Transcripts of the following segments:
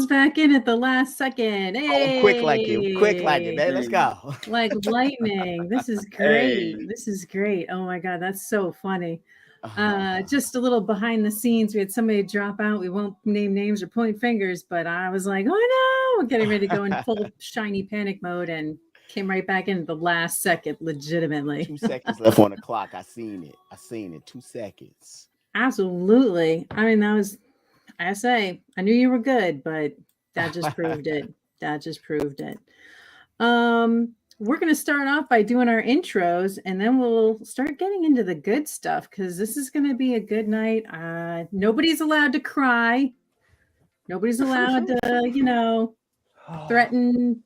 calls back in at the last second. Hey! Oh, quick like you, man. Let's go. Like lightning. This is great. This is great. Oh my God, that's so funny. Just a little behind the scenes. We had somebody drop out. We won't name names or point fingers, but I was like, oh no, getting ready to go in full shiny panic mode and came right back in at the last second, legitimately. 2 seconds left on the clock. I seen it. 2 seconds. Absolutely. I mean, I knew you were good, but that just proved it. We're going to start off by doing our intros, and then we'll start getting into the good stuff, because this is going to be a good night. Nobody's allowed to cry. Nobody's allowed to, threaten.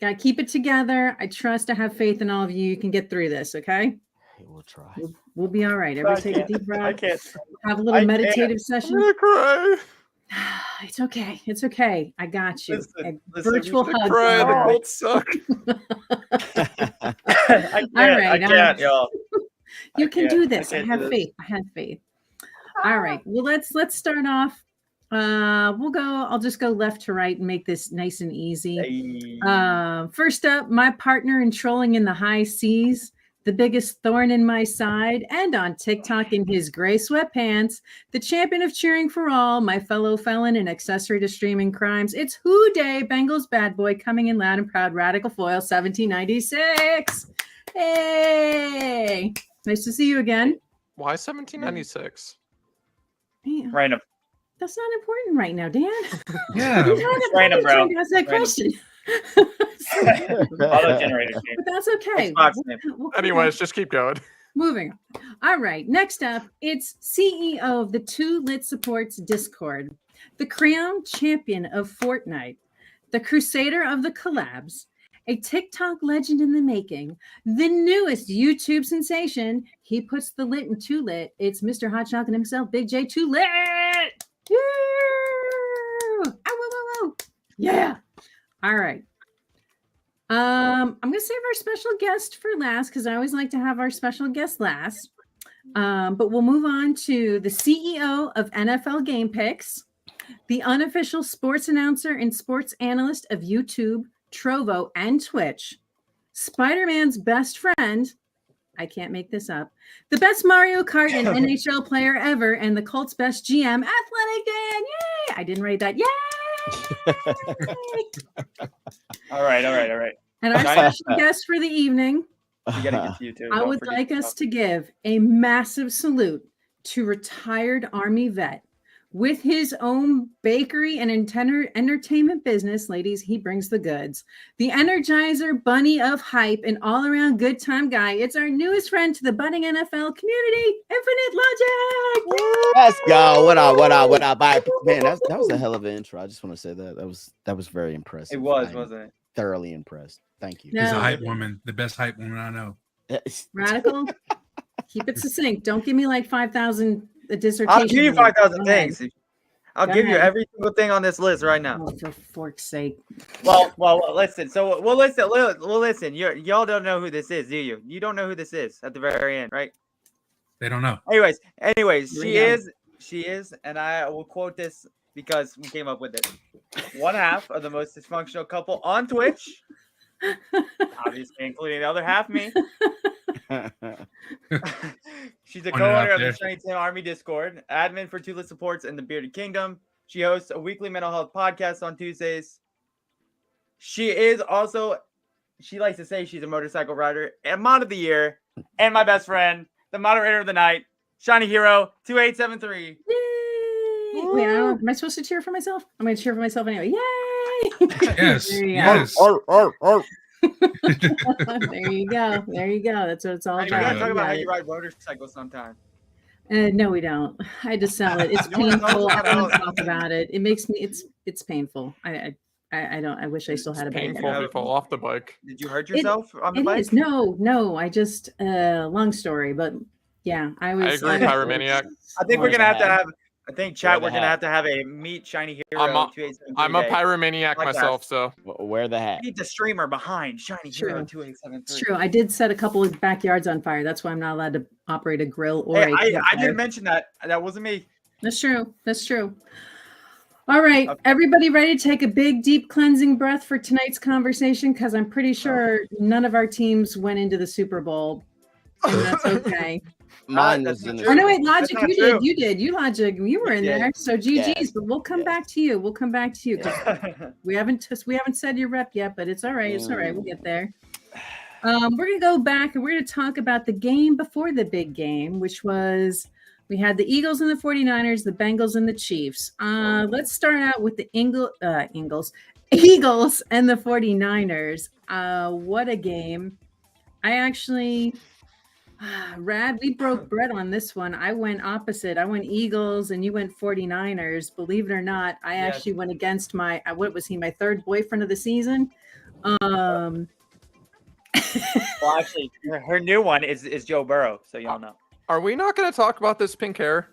Got to keep it together. I trust. I have faith in all of you. You can get through this, okay? We'll try. We'll be all right. Everybody take a deep breath. I can't. Have a little meditative session. I'm gonna cry. It's okay. It's okay. I got you. Listen, Virtual I'm gonna hug. cry. The Colts suck. I can't, y'all. You can do this. I can't have do faith. I have faith. All right. Well, let's start off. I'll just go left to right and make this nice and easy. First up, my partner in trolling in the high seas, the biggest thorn in my side, and on TikTok in his gray sweatpants, the champion of cheering for all, my fellow felon and accessory to streaming crimes. It's Who Day, Bengals bad boy, coming in loud and proud, Radical Foil 1796. Hey, nice to see you again. Why 1796? Random. That's not important right now, Dan. Yeah. It's random, bro. That's that question. Auto-generated. But that's okay. Anyways, just keep going. Moving. All right. Next up, it's CEO of the Two Lit Supports Discord, the crown champion of Fortnite, the crusader of the collabs, a TikTok legend in the making, the newest YouTube sensation. He puts the lit in Too Lit. It's Mr. Hot Chocolate himself, Big J Too Lit. Yeah. All right. I'm gonna save our special guest for last, because I always like to have our special guest last. But we'll move on to the CEO of NFL Game Picks, the unofficial sports announcer and sports analyst of YouTube, Trovo, and Twitch, Spider-Man's best friend. I can't make this up. The best Mario Kart and NHL player ever, and the Colts' best GM, Athletic Dan. Yay! I didn't write that. Yay! All right. And our special guest for the evening, We gotta get to you too. I would like us to give a massive salute to retired Army vet with his own bakery and entertainment business. Ladies, he brings the goods. The Energizer Bunny of hype and all-around good time guy. It's our newest friend to the budding NFL community, Infinite Logic. Let's go. What up? Man, that was a hell of an intro. I just want to say that was very impressive. It was, wasn't it? Thoroughly impressed. Thank you. No. She's a hype woman, the best hype woman I know. Radical. Keep it succinct. Don't give me like 5,000 dissertation. I'll give you 5,000 things. I'll Go give you ahead. every single thing on this list right now. Oh, for fork's sake. Well, listen. So we'll listen. Y'all don't know who this is, do you? You don't know who this is at the very end, right? They don't know. Anyways, Here we she is, and I will quote this because we came up with it. One half of the most dysfunctional couple on Twitch, obviously including the other half, me. She's a Point it out co-owner of there. the Shiny Tim Army Discord, admin for Two Lit Supports and the Bearded Kingdom. She hosts a weekly mental health podcast on Tuesdays. She is also, she likes to say she's a motorcycle rider and mod of the year, and my best friend, the moderator of the night, Shiny Hero 2873. Yay! Wait, am I supposed to cheer for myself? I'm going to cheer for myself anyway. Yay! Yes. There you Yes. There you go. There you go. That's what it's all We about. gotta talk about how you ride motorcycles sometime. No, we don't. I just sell it. It's You wanna talk painful. I about don't it? talk about it. It makes me. It's painful. I don't. I wish I still had a bike. Painful if you fall off the bike. Did you hurt yourself on the It bike? is. No. I just long story, but yeah, I was. agree, Pyromaniac. I think we're gonna have to have. I think chat. Wear the We're gonna hat. have to have a meet Shiny Hero. I'm a 2873 I'm a day. pyromaniac Like that. myself, so Wear the hat. We need the streamer behind Shiny Hero True. 2873. It's true. I did set a couple of backyards on fire. That's why I'm not allowed to operate a grill or Hey, a I campfire. didn't mention that. That wasn't me. That's true. That's true. All right, Okay. everybody ready to take a big, deep cleansing breath for tonight's conversation? Because I'm pretty sure none of our teams went into the Super Bowl, and that's okay. Mine that's was not in the. true. Oh no, wait, That's Logic, not you true. did. You did. You Logic, you were in did. there. So GG's, Yes, but we'll come yes. back to you. We'll come back to you. 'Cause Yeah. we haven't said your rep yet, but it's all right. It's all right. We'll get there. Mm. We're gonna go back and we're gonna talk about the game before the big game, which was we had the Eagles and the 49ers, the Bengals and the Chiefs. Let's start out with the Eagles and the 49ers. What a game. I actually Rad, we broke bread on this one. I went opposite. I went Eagles and you went 49ers. Believe it or not, I Yes. actually went against my what was he, my third boyfriend of the season? Well, actually, her new one is Joe Burrow, so y'all know. Are we not going to talk about this pink hair?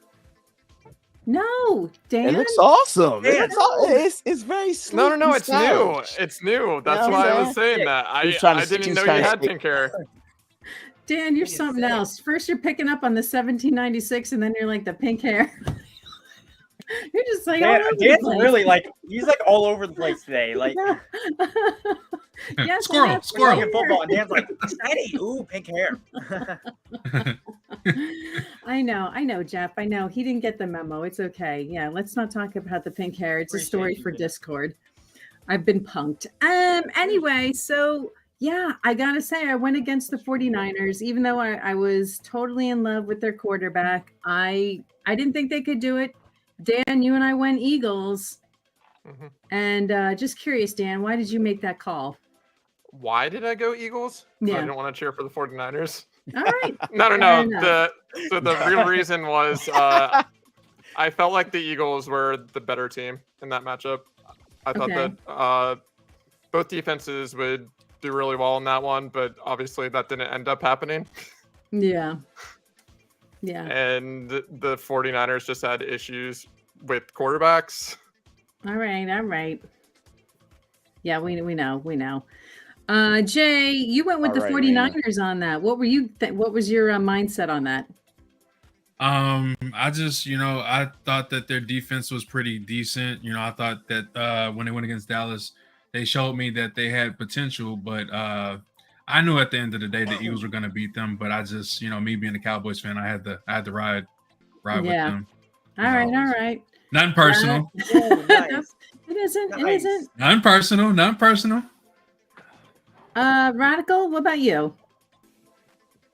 No, Dan. It looks awesome. Yeah. It's very sleek. No, and it's new. stylish. It's new. That's Yeah, why I I'm was saying saying. that. He was trying to- I didn't he was know you trying to had speak- pink hair. Dan, you're What are you something saying? else. First, you're picking up on the 1796, and then you're like the pink hair. You're just like, all over the Dan's place. really like he's like all over the place today. Like Yes, Squirrel, I have squirrel. playing pink football, and hair. Dan's like, steady, ooh, pink hair. I know, Jeff. I know. He didn't get the memo. It's okay. Yeah, let's not talk about the pink hair. It's a Appreciate story you, for Jen. Discord. I've been punked. Anyway, so yeah, I gotta say I went against the 49ers, even though I was totally in love with their quarterback. I didn't think they could do it. Dan, you and I went Eagles. Mhm. And just curious, Dan, why did you make that call? Why did I go Eagles? 'Cause Yeah. I didn't want to cheer for the 49ers. All right. No. Fair enough. The real reason was I felt like the Eagles were the better team in that matchup. I thought Okay. that both defenses would do really well in that one, but obviously that didn't end up happening. Yeah. Yeah. And the 49ers just had issues with quarterbacks. All right. Yeah, we know. Jay, you went with the All right, 49ers on that. What were you? What was your mindset on that? I just, I thought that their defense was pretty decent. I thought that when they went against Dallas, they showed me that they had potential, but I knew at the end of the day the Eagles were going to beat them. But I just, me being a Cowboys fan, I had to ride with Yeah. them. All right. Nothing personal. Oh, nice. It isn't. Nice. It isn't. Nothing personal. Radical. What about you?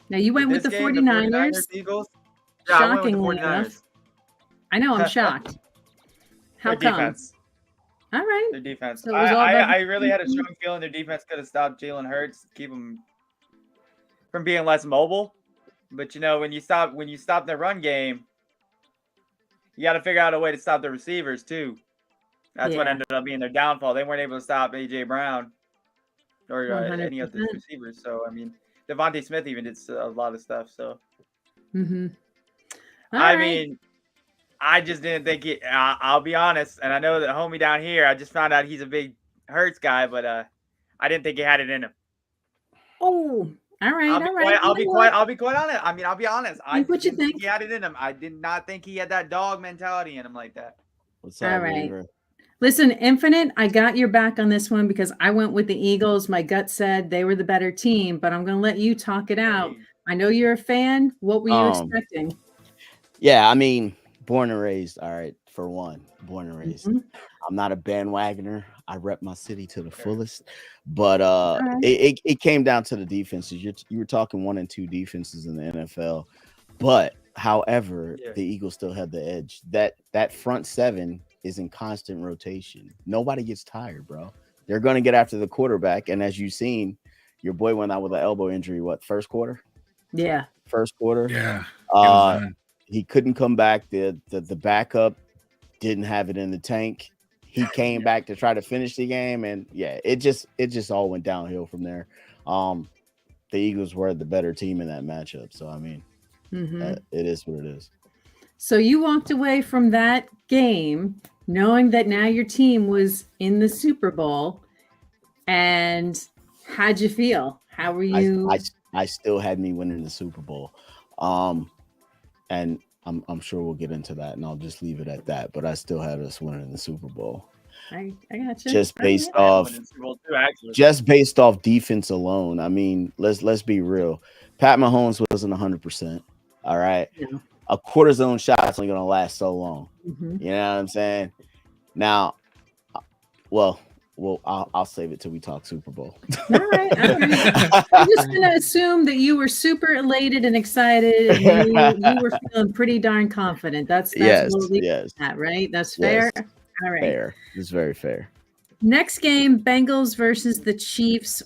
Now you went with the This game, 49ers. Eagles. Yeah, I went with the Shockingly 49ers. enough. I know. I'm shocked. How Their come? defense. All right. Their defense. So it was all about- I really had a strong feeling their defense could have stopped Jalen Hurts, keep him from being less mobile. But when you stop their run game, you got to figure out a way to stop the receivers too. That's what Yeah. ended up being their downfall. They weren't able to stop AJ Brown or any of the 100%. receivers. So Devontae Smith even did a lot of stuff. So Mm-hmm. I mean, I just didn't think it. I'll be honest, and I know that homie down here. I just found out he's a big Hurts guy, but I didn't think he had it in him. Oh, all right. I'll be quiet on it. I mean, I'll be honest. I Think what you didn't think think. he had it in him. I did not think he had that dog mentality in him like that. What's All up, right. Weaver? Listen, Infinite, I got your back on this one because I went with the Eagles. My gut said they were the better team, but I'm going to let you talk it out. I know you're a fan. What were you expecting? Yeah, I mean, born and raised. All right, for one, born and raised. Mhm. I'm not a bandwagoner. I rep my city to the fullest, but right. it came down to the defenses. You were talking 1 and 2 defenses in the NFL, but however, Yeah. the Eagles still had the edge. That front seven is in constant rotation. Nobody gets tired, bro. They're going to get after the quarterback, and as you've seen, your boy went out with an elbow injury. What, first quarter? Yeah. First quarter. Yeah. It was done. He couldn't come back. The backup didn't have it in the tank. He came back to try to finish the game, and yeah, it just all went downhill from there. The Eagles were the better team in that matchup, so I mean, Mhm. it is what it is. So you walked away from that game knowing that now your team was in the Super Bowl, and how'd you feel? How were you? I still had me winning the Super Bowl, and I'm sure we'll get into that, and I'll just leave it at that. But I still had us winning the Super Bowl. I got you. Just based I had off one in Super Bowl too, actually. just based off defense alone. I mean, let's be real. Pat Mahomes wasn't 100%. All right, Yeah. a quarter zone shot's only gonna last so long. Mhm. You know what I'm saying? Now, well, I'll save it till we talk Super Bowl. All right. I'm just gonna assume that you were super elated and excited, and you were feeling pretty darn confident. That's yes, what we yes, at, right? That's fair. yes. All right. Fair. It's very fair. Next game, Bengals versus the Chiefs.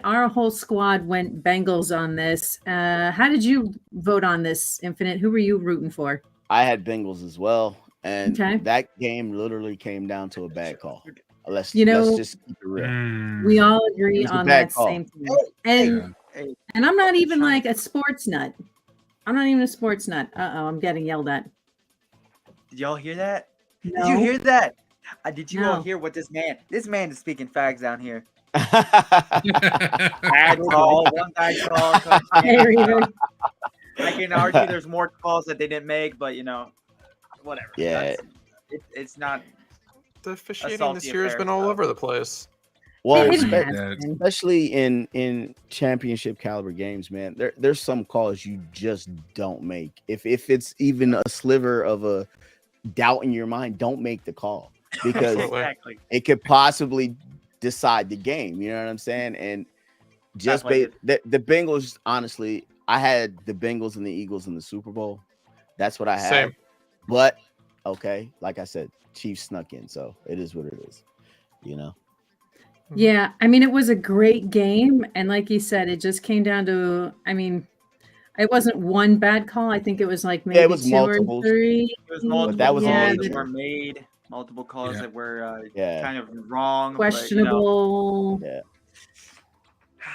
Our whole squad went Bengals on this. How did you vote on this, Infinite? Who were you rooting for? I had Bengals as well, and Okay. that game literally came down to a bad call. Let's You know, just keep it real. We all agree It was a on bad that call. same thing. And Hey, and I'm not even like a sports nut. I'm not even a sports nut. I'm getting yelled at. did y'all hear that? No. Did you hear that? Did you all No. hear what this man is speaking facts down here. Yeah, Bad call, one bad call. Hey, Reader. I can argue there's more calls that they didn't make, but whatever. Yeah. It's not. The officiating salty this year has affair, been all so. over the place. well, It It spe- has has. been. especially in championship caliber games, man. There's some calls you just don't make. If it's even a sliver of a doubt in your mind, don't make the call because Absolutely. Exactly. it could possibly decide the game. You know what I'm saying? And just Definitely the Bengals, honestly, I had the Bengals and the Eagles in the Super Bowl. That's what I had. Same. But okay, like I said, Chiefs snuck in, so it is what it is. You know. Yeah, I mean, it was a great game, and like you said, it just came down to. I mean, it wasn't one bad call. I think it was like maybe Yeah, it was two multiples. or three. It was multiple that was Yeah, calls that major. were made, multiple calls Yeah. that were Yeah. kind of wrong, questionable. Yeah.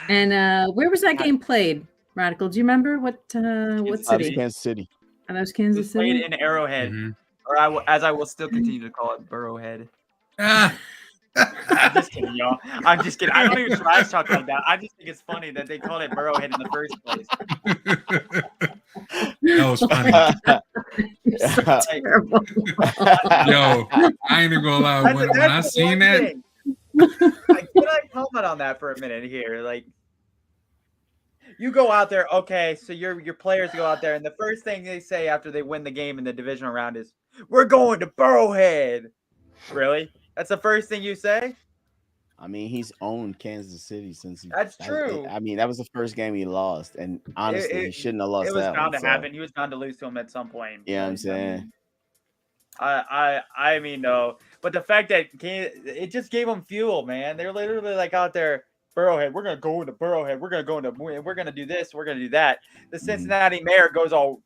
And where was that game played? Radical, do you remember what Kansas city? Kansas City. And that was It Kansas was played City. in Arrowhead, Mhm. or as I will still continue to call it, Burrowhead. Ah. I'm just kidding, y'all. I'm just kidding. I don't even trash talk like that. I just think it's funny that they called it Burrowhead in the first place. That was funny. You're so terrible. Yo, I ain't even gonna lie. When I That's the seen one that, thing. Like, can I comment on that for a minute here? Like, you go out there, okay, so your players go out there, and the first thing they say after they win the game in the divisional round is, "We're going to Burrowhead." Really? That's the first thing you say? I mean, he's owned Kansas City since he. That's true. I mean, that was the first game he lost, and honestly, he shouldn't have lost It was that bound one. to happen. He was bound to lose to him at some point. Yeah, I'm Like, saying. I mean, no. But the fact that it just gave them fuel, man. They're literally like out there, Burrowhead. We're gonna go into Burrowhead. We're gonna go into. We're gonna do this. We're gonna do that. The Mm-hmm. Cincinnati mayor goes all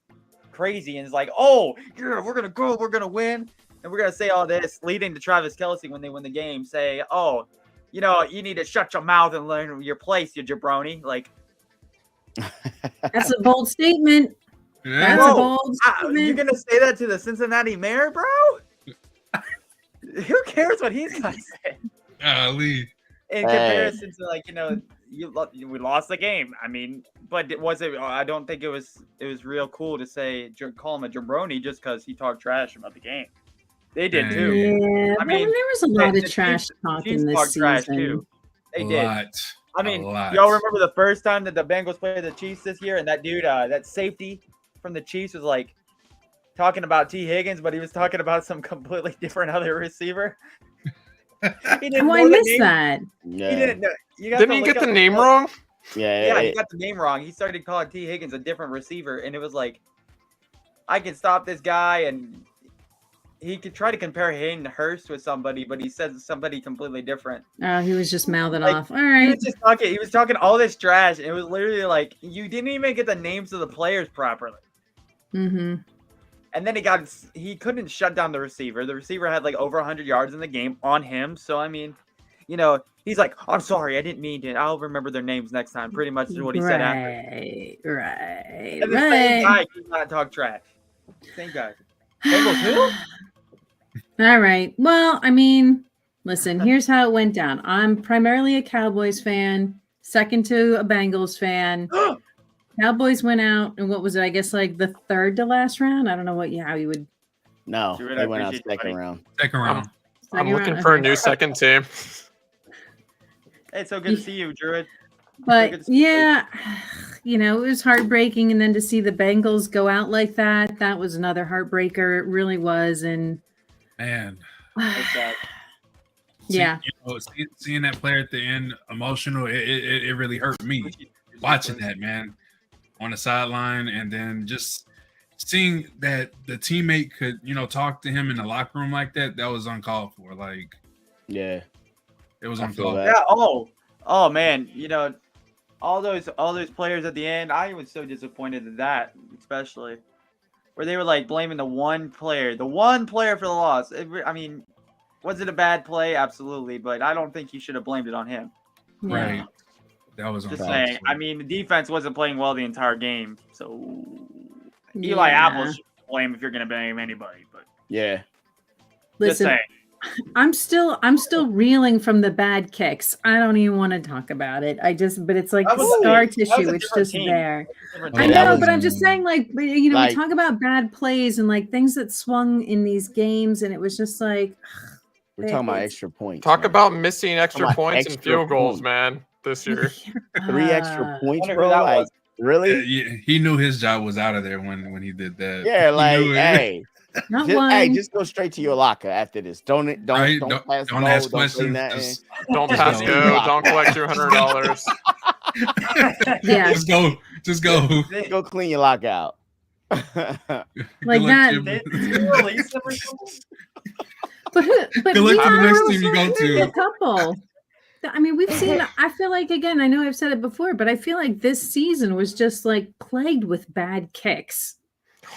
crazy and is like, "Oh, yeah, we're gonna go. We're gonna win." And we're gonna say all this, leading to Travis Kelce when they win the game. Say, "Oh, you need to shut your mouth and learn your place, you jabroni." Like, That's a bold statement. yeah, That's a Whoa, bold you're statement. gonna say that to the Cincinnati mayor, bro? Who cares what he's gonna say? golly. In comparison to, like, we lost the game. I mean, but was it? I don't think it was. It was real cool to say call him a jabroni just because he talked trash about the game. They did too. Yeah, I mean, there was a lot the of trash Chiefs- talk Chiefs in this talked trash season. too. They A did. lot. I mean, A lot. y'all remember the first time that the Bengals played the Chiefs this year, and that dude, that safety from the Chiefs was like talking about T. Higgins, but he was talking about some completely different other receiver. He didn't Oh, I know the missed name. that. Yeah, He didn't know. Didn't you get the name wrong? Yeah, he yeah. got the name wrong. He started calling T. Higgins a different receiver, and it was like, I can stop this guy, and he could try to compare Hayden Hurst with somebody, but he said somebody completely different. Oh, he was just mouthing Like, off. All He right. was just talking. He was talking all this trash, and it was literally like you didn't even get the names of the players properly. Mm-hmm. And then he couldn't shut down the receiver. The receiver had like over 100 yards in the game on him. So I mean, he's like, "I'm sorry, I didn't mean to. I'll remember their names next time." Pretty much is what he said after. Right. And the same guy did not talk trash. Same guy. Bengals who? All right. Well, I mean, listen, here's how it went down. I'm primarily a Cowboys fan, second to a Bengals fan. Cowboys went out, and what was it? I guess like the third to last round. I don't know how you would. No, Druid, they I went out appreciate you, second buddy. round. Second round. I'm second looking round? for a Okay. new second team. Hey, it's so good to see you, Druid. But good to see you. yeah, it was heartbreaking, and then to see the Bengals go out like that was another heartbreaker. It really was, and Man. That's sad. yeah, Seeing that player at the end emotional, it really hurt me watching that, man, on the sideline, and then just seeing that the teammate could, talk to him in the locker room like that. That was uncalled for. Like, Yeah, it was I feel uncalled that. for. Yeah. Oh man. All those players at the end. I was so disappointed at that, especially where they were like blaming the one player for the loss. I mean, was it a bad play? Absolutely, but I don't think you should have blamed it on him. yeah. Right. That was Just uncalled saying. for. I mean, the defense wasn't playing well the entire game, so Eli Apple should blame if you're going to blame anybody. But Yeah, just Listen, saying. I'm still reeling from the bad kicks. I don't even want to talk about it. But it's like That was a- scar that was tissue. a It's different just team. there. Different Yeah, I team. that know, was- but I'm just saying, like, we like- talk about bad plays and like things that swung in these games, and it was just like, we're talking about It's- extra points. Talk man. about missing extra about points and extra field goals, points. man, this year. 3 extra points, wonder who bro. that Like, was. really? Yeah, he knew his job was out of there when he did that. Yeah, He like, knew it. hey, Not just, one. hey, just go straight to your locker after this. Don't Right? pass Don't go, ask don't say questions. nothing. Just, Don't Just pass go. go. Don't collect $200. Yeah. just go. Just go. Go clean your locker out. Like Good luck that. to They him. released him or something? But Good luck to the next yeah, team you go to. a couple. I mean, we've seen. I feel like, again, I know I've said it before, but I feel like this season was just like plagued with bad kicks.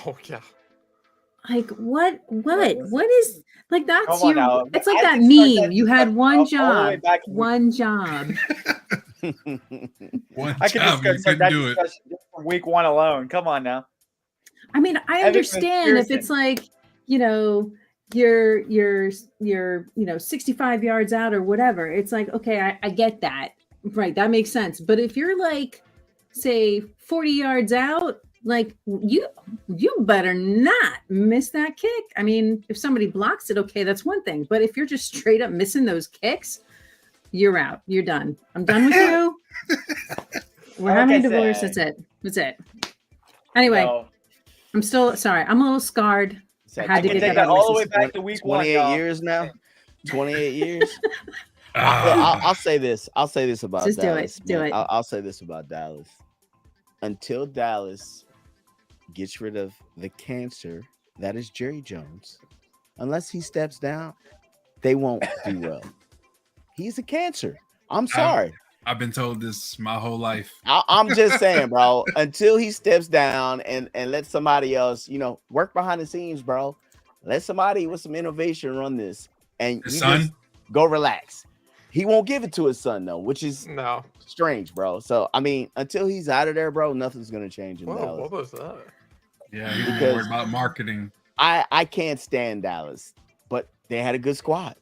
Oh yeah. Like what is like that's Come on you? now. It's like I that have to start meme. that You had discussion one all the way job, back in- one job. One I could job, just you start couldn't that do it. discussion just from week one alone. Come on now. I mean, I Evan understand if McPherson. it's like, you're 65 yards out or whatever. It's like, okay, I get that. Right. That makes sense. But if you're like, say 40 yards out, like you better not miss that kick. I mean, if somebody blocks it, okay, that's one thing. But if you're just straight up missing those kicks, you're out. You're done. I'm done with you. We're Like having I a divorce. said. That's it. Anyway, So, I'm still sorry. I'm a little scarred. I had I to can get take that that out of all the my way system. back to week one. 28 y'all. years now. 28 years. Ah, I'll say this. I'll say this about Just do it. Dallas. Do man. it. I'll say this about Dallas. Until Dallas gets rid of the cancer that is Jerry Jones, unless he steps down, they won't do well. He's a cancer. I'm sorry. I've been told this my whole life. I'm just saying, bro. Until he steps down and let somebody else, work behind the scenes, bro. Let somebody with some innovation run this, and His you son? just go relax. He won't give it to his son though, which is No. strange, bro. So I mean, until he's out of there, bro, nothing's gonna change in Whoa, Dallas. what was that? Yeah, he was Because- worried about marketing. I can't stand Dallas, but they had a good squad.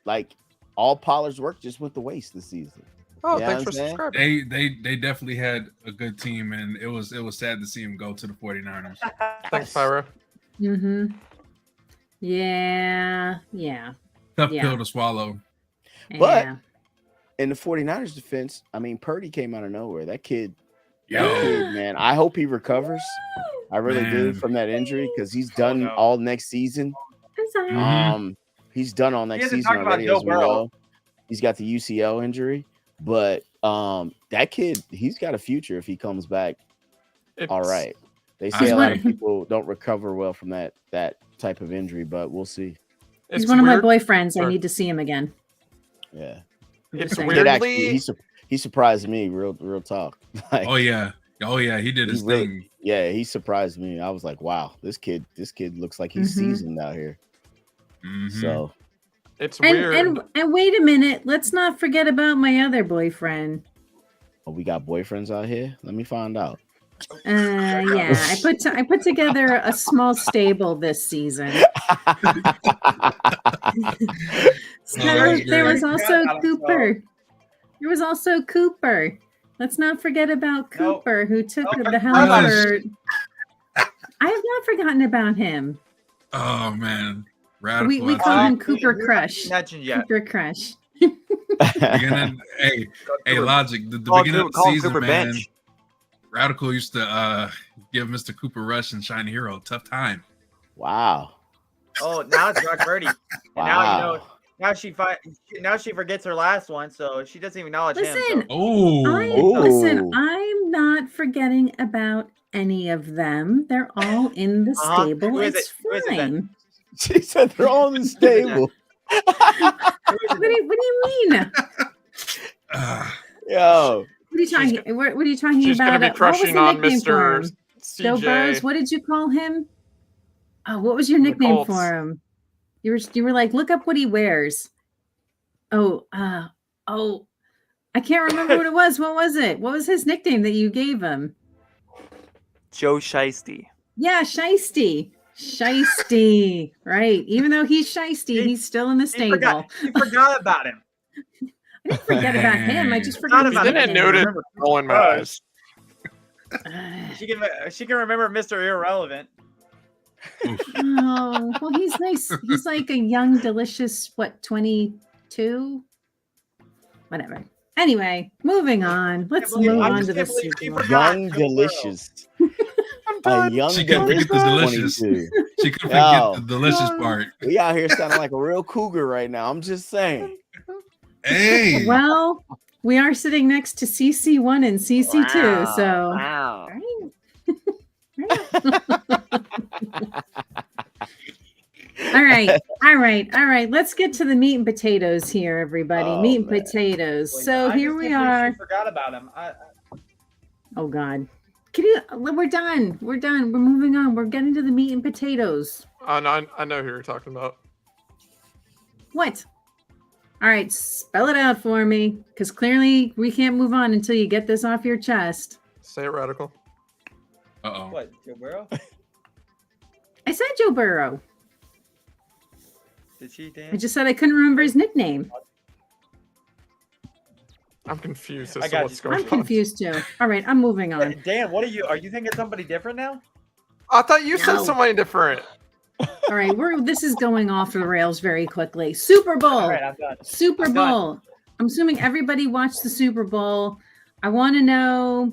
Like all Pollard's work just went to waste this season. Oh, Yeah, thanks I'm for saying. subscribing. They definitely had a good team, and it was sad to see him go to the 49ers. Thanks, Pyro. Mm-hmm. Yeah. Yeah. Tough Yeah. pill to swallow. But- yeah. In the 49ers defense, I mean, Purdy came out of nowhere. That kid, Yo, man, I hope he recovers. I really do Man. from that injury because he's done no. all next season. I'm sorry. Mhm. He's done all next hasn't season talked about already Joe as we Burrow. know. He's got the UCL injury, but that kid, he's got a future if he comes back. All It's- right. They He's say a lot one- of people don't recover well from that type of injury, but we'll see. He's It's one of my weird- boyfriends. I Sorry. need to see him again. Yeah. I'm It's just saying. Kid Weirdly- actually, he surprised me, real talk. Like, oh yeah, he did his he really- thing. yeah, he surprised me. I was like, wow, this kid looks like he's Mhm. seasoned out here. Mhm. So It's And, weird. and wait a minute. Let's not forget about my other boyfriend. we got boyfriends out here. Let me find out. Yeah, I put together a small stable this season. So Oh, that's there was great. also Got it, Cooper. There was also Cooper. Let's not forget about Nope. Cooper, who took Nope. the helm for. I have not forgotten about him. Oh man, We radical. call him Who- Cooper who haven't Crush. you mentioned yet? Cooper Crush. Beginning, hey, Logic. The beginning of the Call him season, Cooper man. Bench. Radical used to give Mr. Cooper Rush and Shine Hero a tough time. Wow. Oh, now it's Brock Purdy. And Wow. now now she forgets her last one, so she doesn't even acknowledge him. Listen, Oh, listen, Ooh. I'm not forgetting about any of them. They're all in the Uh-huh. stable. Who is It's it? Who is it then? fine. She said they're all in the stable. What do you mean? Yo. What are you talking? What are you talking She's about? gonna be What was crushing the on nickname for Mr. him? Joe Burrows. CJ. What did you call him? Oh, what was your The nickname Colts. for him? You were like, look up what he wears. Oh, I can't remember what it was. What was it? What was his nickname that you gave him? Joe Shiesty. Yeah, Shiesty. Shiesty. Right. Even though he's Shiesty, he's still in the She forgot, stable. she forgot about him. I didn't forget about him. I just Forgot forgot about his I didn't nickname. notice Remember rolling my Crush. eyes. She can remember Mr. Irrelevant. Oh, well, he's nice. He's like a young, delicious, 22? Whatever. Anyway, moving on. Let's believe- move I on just to the can't believe Super she Bowl. forgot. Young Joe Burrow. delicious. A young She couldn't forget the delicious. 22. she couldn't Yo. forget the delicious part. We out here sounding like a real cougar right now. I'm just saying. Hey, Well, we are sitting next to CC1 and CC2, so. Wow. All right. Let's get to the meat and potatoes here, everybody. Oh, meat and man. potatoes. So I here just we can't believe are. She forgot about him. Oh God. We're done. We're moving on. We're getting to the meat and potatoes. I know who you're talking about. What? All right, spell it out for me, because clearly we can't move on until you get this off your chest. Say it, Radical. uh-oh. What, Joe Burrow? I said Joe Burrow. Did she, Dan? I just said I couldn't remember his nickname. I'm confused I as to got what's you. going I'm on. confused too. All right, I'm moving on. Dan, what are you thinking somebody different now? I thought you said No. somebody different. All right, this is going off the rails very quickly. Super Bowl. All right, I'm done. Super I'm done. Bowl. I'm assuming everybody watched the Super Bowl. I want to know.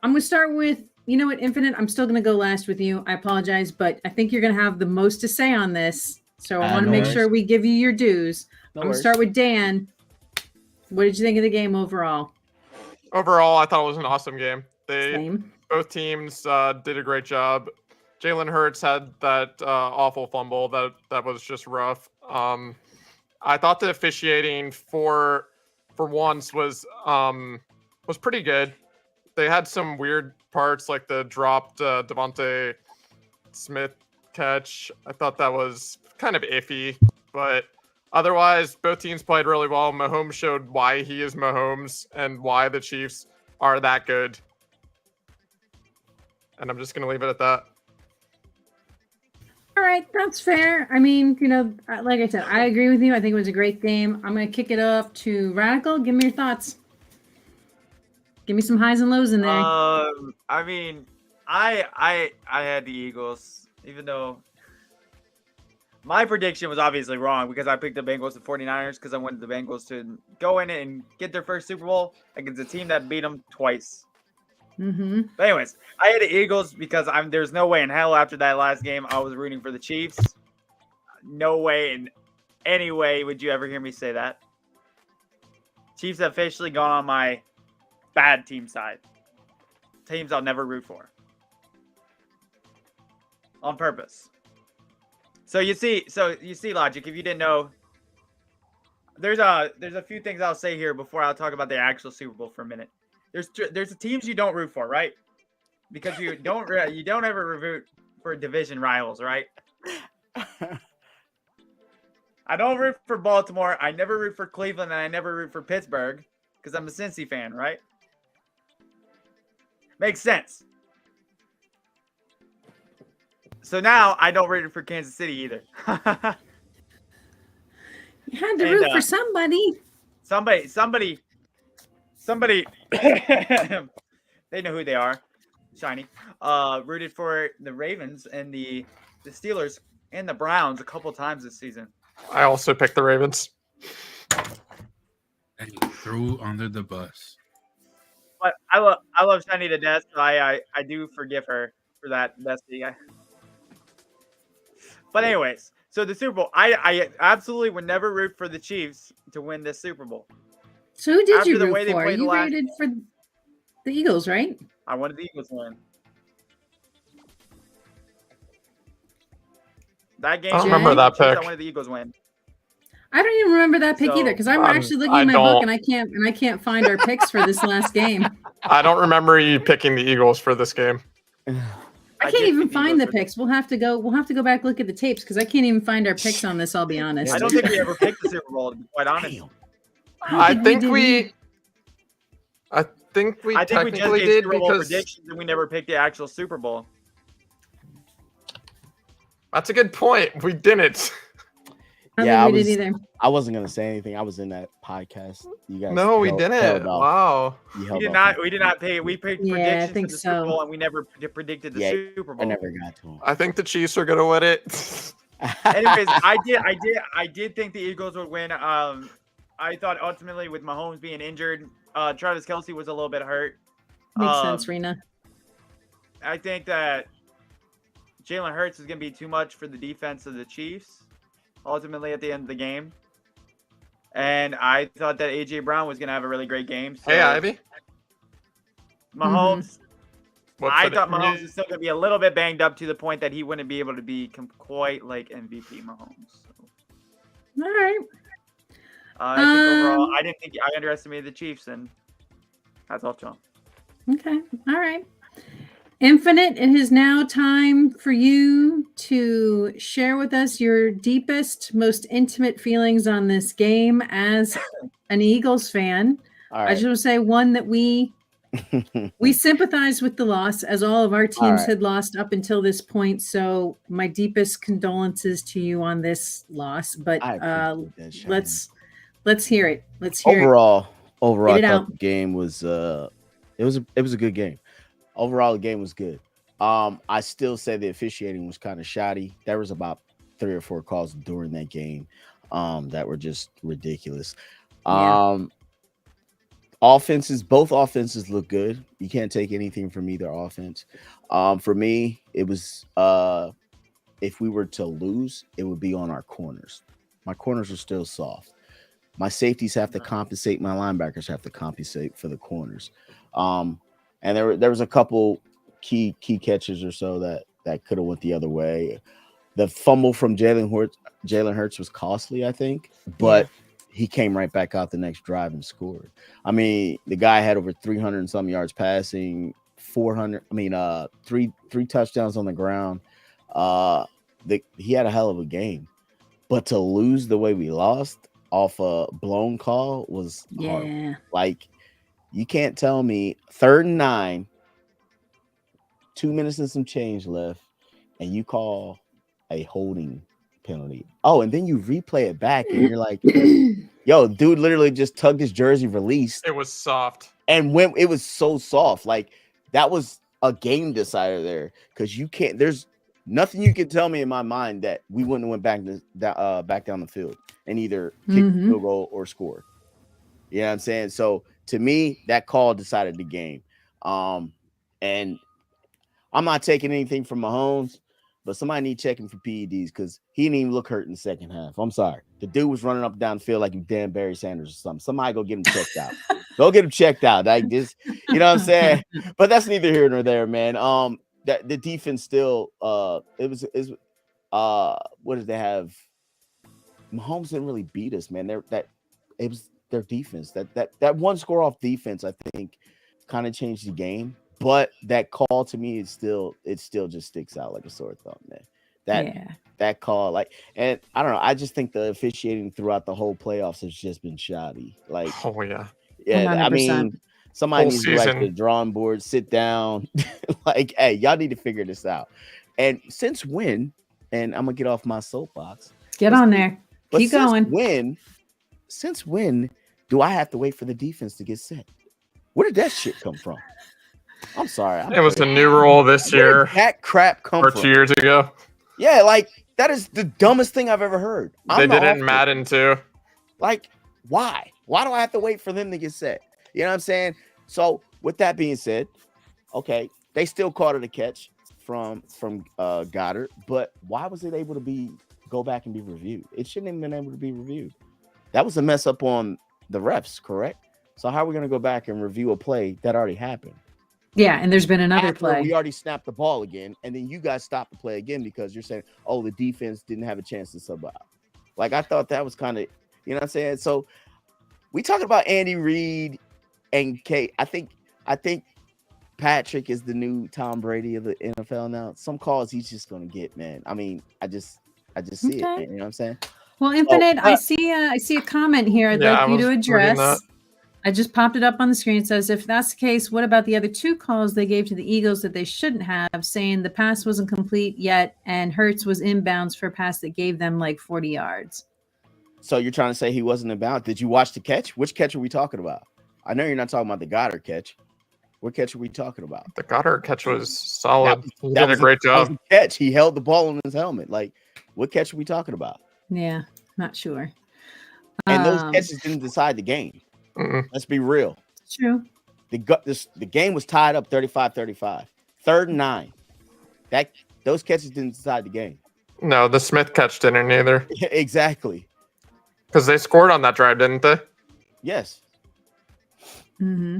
I'm going to start with, you know what, Infinite? I'm still going to go last with you. I apologize, but I think you're going to have the most to say on this. So I want to no make worries. sure we give you your dues. No I'm going to worries. start with Dan. What did you think of the game overall? Overall, I thought it was an awesome game. Same. Both teams did a great job. Jalen Hurts had that awful fumble that was just rough. I thought the officiating for once was pretty good. They had some weird parts like the dropped Devontae Smith catch. I thought that was kind of iffy, but otherwise both teams played really well. Mahomes showed why he is Mahomes and why the Chiefs are that good. And I'm just going to leave it at that. All right, that's fair. I mean, like I said, I agree with you. I think it was a great game. I'm going to kick it up to Radical. Give me your thoughts. Give me some highs and lows in there. I mean, I had the Eagles, even though my prediction was obviously wrong because I picked the Bengals and 49ers because I wanted the Bengals to go in and get their first Super Bowl against a team that beat them twice. Mm-hmm. But anyways, I had the Eagles because there's no way in hell after that last game I was rooting for the Chiefs. No way in any way would you ever hear me say that. Chiefs have officially gone on my bad team side. Teams I'll never root for. On purpose. So you see, Logic, if you didn't know, there's a few things I'll say here before I'll talk about the actual Super Bowl for a minute. There's teams you don't root for, right? Because you don't ever root for division rivals, right? I don't root for Baltimore. I never root for Cleveland, and I never root for Pittsburgh because I'm a Cincy fan, right? Makes sense. So now I don't root for Kansas City either. You had to And, root for somebody. Somebody somebody they know who they are. Shiny. Rooted for the Ravens and the Steelers and the Browns a couple times this season. I also picked the Ravens. And he threw under the bus. But I love Shiny to death. So I do forgive her for that. That's the. But anyways, so the Super Bowl, I absolutely would never root for the Chiefs to win this Super Bowl. So who did After you the root way they for? played You last- rooted for the Eagles, right? I wanted the Eagles to win. That game. I don't remember that Chiefs, I pick. wanted the Eagles to win. I don't even remember that pick So, either because I'm actually looking I at my book don't. and I can't find our picks for this last game. I don't remember you picking the Eagles for this game. I I can't did even pick the find Eagles the for- picks. We'll have to go back look at the tapes because I can't even find our picks on this. I'll be honest. I don't think we ever picked the Super Bowl, to be quite honest. Damn. I think did we. either. I think we I think we just technically gave did Super Bowl because predictions and we never picked the actual Super Bowl. that's a good point. We didn't. I Yeah, don't think we did either. I wasn't gonna say anything. I was in that podcast. You guys. No, we held didn't. off. Wow. You We held did off. not. We did not pay. We picked Yeah, I predictions think for the so. Super Bowl, and we never predicted the Yeah, Super I Bowl. never got to him. I think the Chiefs are gonna win it. Anyways, I did think the Eagles would win. I thought ultimately with Mahomes being injured, Travis Kelce was a little bit hurt. Makes sense, Rena. I think that Jalen Hurts is going to be too much for the defense of the Chiefs, ultimately at the end of the game. And I thought that A.J. Brown was going to have a really great game. So Hey, Ivy. Mahomes, What's I it- thought Mahomes was still going to be a little bit banged up to the point that he wouldn't be able to be quite like MVP Mahomes. So, All right. I think overall, I didn't think I underestimated the Chiefs, and that's all, John. Okay. All right. Infinite, it is now time for you to share with us your deepest, most intimate feelings on this game as an Eagles fan. All I right. just want to say one that we sympathize with the loss as all of our teams right. had lost up until this point. So my deepest condolences to you on this loss. But I appreciate that, Shane. let's hear it. Let's hear it. overall, Get it I thought out. the game was it was a good game. Overall, the game was good. I still say the officiating was kind of shoddy. There was about 3 or 4 calls during that game that were just ridiculous. Yeah. Both offenses look good. You can't take anything from either offense. For me, it was if we were to lose, it would be on our corners. My corners are still soft. My safeties have to compensate. My linebackers have to compensate for the corners. And there was a couple key catches or so that could have went the other way. The fumble from Jalen Hurts was costly, I think, but he came right back out the next drive and scored. I mean, the guy had over 300 and some yards passing, 400. I mean, three touchdowns on the ground. He had a hell of a game, but to lose the way we lost off a blown call was hard. Yeah. Like, you can't tell me 3rd and 9, 2 minutes and some change left, and you call a holding penalty. Oh, and then you replay it back, and you're like, yo, dude literally just tugged his jersey, released, It was soft. and when it was so soft, like that was a game decider there, because you can't. There's nothing you can tell me in my mind that we wouldn't have went back down the field and either kicked a field goal or scored. You know what I'm saying? So to me, that call decided the game. And I'm not taking anything from Mahomes, but somebody need checking for PEDs because he didn't even look hurt in the second half. I'm sorry. The dude was running up and down the field like Dan Barry Sanders or something. Somebody go get him checked out. Go get him checked out. Like this, you know what I'm saying? But that's neither here nor there, man. That the defense still what did they have? Mahomes didn't really beat us, man. It was their defense. That one score off defense, I think, kind of changed the game. But that call to me is still just sticks out like a sore thumb, man. That call, like, and I don't know. I just think the officiating throughout the whole playoffs has just been shoddy. Like, Oh yeah. yeah, I 100%. mean, somebody Whole needs to go back to season. the drawing board, sit down, like, hey, y'all need to figure this out. And since when? And I'm gonna get off my soapbox. Get on there. But Keep going. Since when do I have to wait for the defense to get set? Where did that shit come from? I'm sorry. It was a new rule this Where year did that crap come or from? 2 years ago. Yeah, like that is the dumbest thing I've ever heard. They I'm the did it in offense. Madden too. Like, why? Why do I have to wait for them to get set? You know what I'm saying? So, with that being said, okay, they still called it a catch from Goddard, but why was it able to go back and be reviewed? It shouldn't have been able to be reviewed. That was a mess up on the refs, correct? So how are we going to go back and review a play that already happened? Yeah, and there's been another After play. we already snapped the ball again, and then you guys stopped the play again because you're saying, oh, the defense didn't have a chance to sub out. Like, I thought that was kind of, you know what I'm saying? So we talking about Andy Reid and Kate. I think Patrick is the new Tom Brady of the NFL now. Some calls he's just gonna get, man. I mean, I just see it, man. You know what I'm saying? Well, Infinite, I see a comment here I'd Yeah, I like you to was reading address. that. I just popped it up on the screen. It says, if that's the case, what about the other 2 calls they gave to the Eagles that they shouldn't have, saying the pass wasn't complete yet and Hurts was inbounds for a pass that gave them like 40 yards? So you're trying to say he wasn't inbound? Did you watch the catch? Which catch are we talking about? I know you're not talking about the Goddard catch. What catch are we talking about? The Goddard catch was solid. He That did a was great that was job. a catch. He held the ball in his helmet. Like, what catch are we talking about? Yeah, not sure. And those catches didn't decide the game. Mm-mm. Let's be real. True. The game was tied up 35-35. 3rd and 9. Those catches didn't decide the game. No, the Smith catch didn't either. Exactly. Because they scored on that drive, didn't they? Yes. Mm-hmm.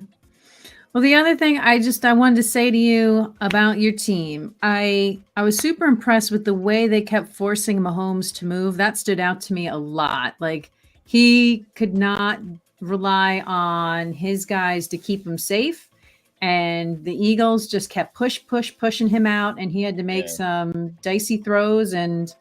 Well, the other thing I wanted to say to you about your team, I was super impressed with the way they kept forcing Mahomes to move. That stood out to me a lot. Like, he could not rely on his guys to keep him safe, and the Eagles just kept pushing him out, and he had to make some dicey throws, and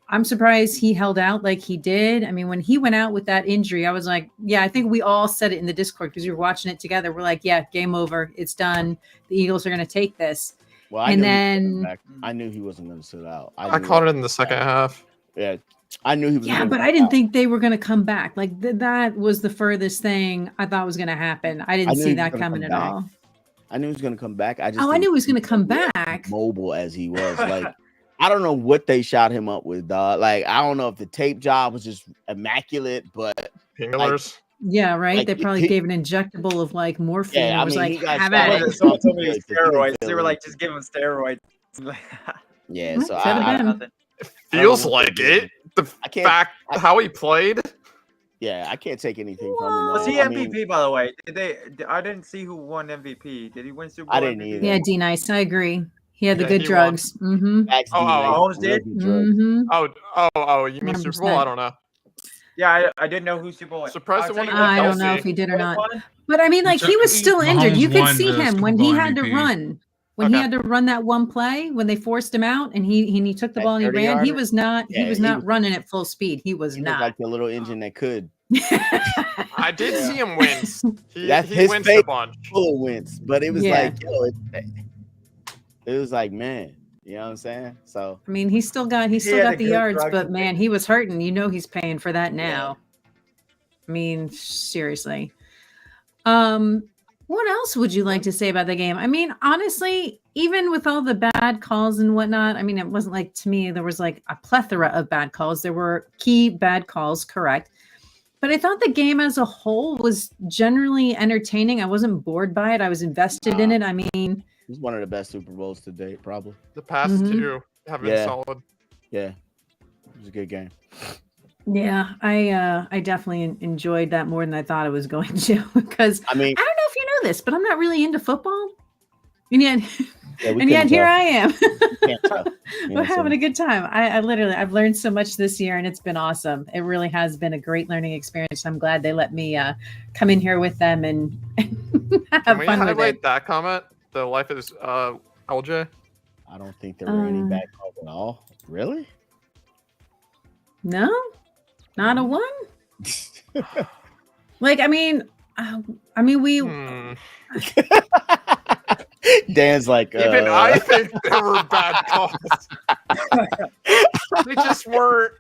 I'm surprised he held out like he did. I mean, when he went out with that injury, I was like, yeah, I think we all said it in the Discord because we were watching it together. We're like, yeah, game over. It's done. The Eagles are going to take this. Well, I knew he wasn't going to sit out. I caught it in the second half. Yeah, I knew he was. Yeah, but I didn't think they were going to come back. Like that was the furthest thing I thought was going to happen. I didn't see that coming at all. I knew he was going to come back. I knew he was going to come back. Mobile as he was, like. I don't know what they shot him up with, dog. Like, I don't know if the tape job was just immaculate, but Painkillers. Yeah, right. Like, they probably gave an injectable of like morphine. Yeah, I was like, have shot at up. it. Someone told me it was steroids. They were like, just give him steroids. Yeah, What? so Say that again. Nothing. It feels I don't know what like they did. it. The I can't- fact how he played. Yeah, I can't take anything from him. Was though. he I MVP, mean, by the way? I didn't see who won MVP. Did he win Super Bowl? I didn't MVP? either. Yeah, D Nice. I agree. He had the Yeah, good he drugs. Mm-hmm. Max Oh, D, like, Mahomes real did? good drugs. Mm-hmm. Oh, you mean Super Bowl? 100%. I don't know. Yeah, I didn't know who Super Bowl won. Surprised I'll it tell wasn't you what, I don't know Kelsey. if he did or what not. won? But I mean, like he was still injured. You could Mahomes see won the him Super when he Bowl had to MVP. run. When he Okay. had to run that one play, when they forced him out and he took the That ball and he 30 ran, he yarder? was not Yeah, he was he not was- running at full speed. He was He looked not. like the little engine that could. I did see him wince. He That's he his winced face. a bunch. Full wins, but it was Yeah. like, yo, it was like, man, you know what I'm saying? So I mean, he still got had the a good yards, drug but to man, he was hurting. You know he's paying for that now. I mean, seriously. What else would you like to say about the game? I mean, honestly, even with all the bad calls and whatnot, I mean, it wasn't like, to me, there was like a plethora of bad calls. There were key bad calls, correct. But I thought the game as a whole was generally entertaining. I wasn't bored by it. I was invested in it. I mean, it's one of the best Super Bowls to date, probably. The past Mhm. two have been Yeah. solid. Yeah, it was a good game. yeah, I definitely enjoyed that more than I thought I was going to, because I mean, I don't know if you know this, but I'm not really into football. And yet, yeah, we and yet couldn't here tell. I am. Can't tell. You know We're what I'm having a saying? good time. I literally, I've learned so much this year and it's been awesome. It really has been a great learning experience. I'm glad they let me come in here with them and have Can we fun with highlight it. that comment? The life is LJ. I don't think there were any Uh, bad calls at all. Really? No, not a one. Like, I mean, we, Hmm. Dan's like, Even I think there were bad calls. They just weren't.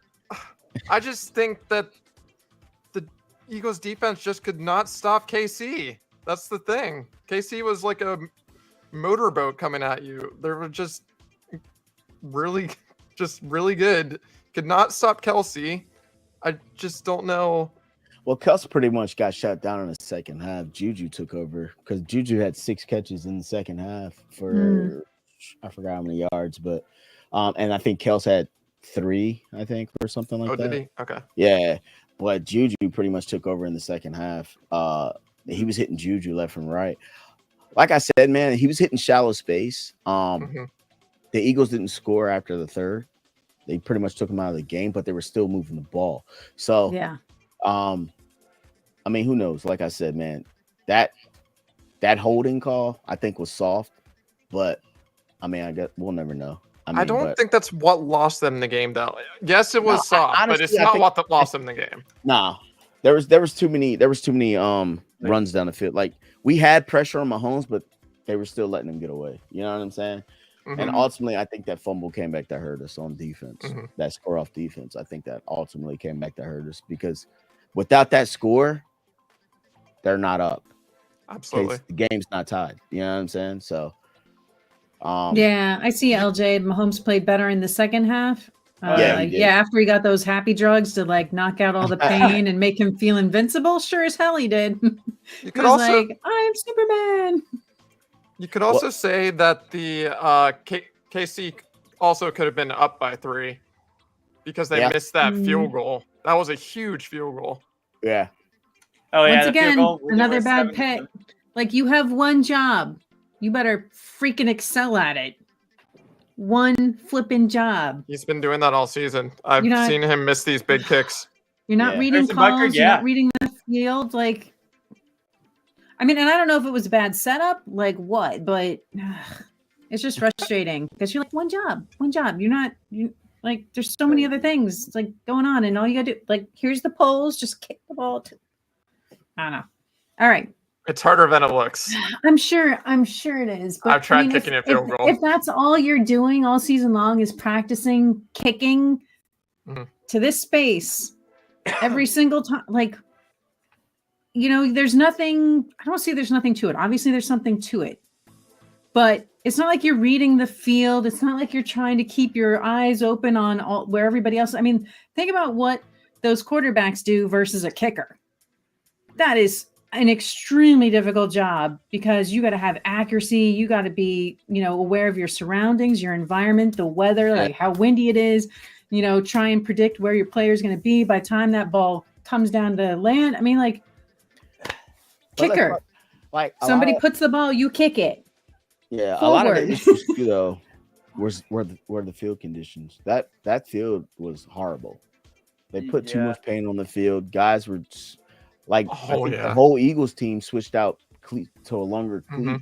I just think that the Eagles defense just could not stop KC. That's the thing. KC was like a motorboat coming at you. They were just really good. Could not stop Kelsey. I just don't know. Well, Kelsey pretty much got shut down in the second half. Juju took over because Juju had 6 catches in the second half for I forgot how many yards, but and I think Kelsey had 3, I think, or something like that. Oh, did he? Okay. Yeah, but Juju pretty much took over in the second half. He was hitting Juju left and right. Like I said, man, he was hitting shallow space. The Eagles didn't score after the third. They pretty much took him out of the game, but they were still moving the ball. So Yeah. I mean, who knows? Like I said, man, that holding call I think was soft, but I mean, I guess we'll never know. I don't think that's what lost them the game, though. Yes, it was soft, but honestly, it's not what lost them the game. Nah, there was too many runs down the field. Like we had pressure on Mahomes, but they were still letting him get away. You know what I'm saying? And ultimately, I think that fumble came back to hurt us on defense. That score off defense, I think that ultimately came back to hurt us because without that score, they're not up. Absolutely, the game's not tied. You know what I'm saying? So, yeah, I see LJ. Mahomes played better in the second half. He did. After he got those happy drugs to like knock out all the pain and make him feel invincible, sure as hell he did. You could also like, I'm Superman. You could also say that the KC also could have been up by 3 because they missed that field goal. That was a huge field goal. Yeah. Oh yeah. Once again, another bad pick. Like you have one job. You better freaking excel at it. One flipping job. He's been doing that all season. I've seen him miss these big kicks. You're not reading calls. You're not reading the field. Like, I mean, and I don't know if it was a bad setup, like what, but it's just frustrating because you're like one job. You like. There's so many other things like going on, and all you gotta do, like, here's the poles, just kick the ball. I don't know. All right. It's harder than it looks. I'm sure it is. But I've tried kicking a field goal. If that's all you're doing all season long is practicing kicking to this space every single time, like, there's nothing. I don't see there's nothing to it. Obviously, there's something to it, but it's not like you're reading the field. It's not like you're trying to keep your eyes open on where everybody else. I mean, think about what those quarterbacks do versus a kicker. That is an extremely difficult job because you got to have accuracy. You got to be, aware of your surroundings, your environment, the weather, like how windy it is, try and predict where your player is going to be by the time that ball comes down to land. I mean, like kicker, like somebody puts the ball, you kick it. Yeah. Forward. A lot of the issues too, though, were the field conditions. That field was horrible. They put too much paint on the field. Guys were like, the whole Eagles team switched out to a longer cleat.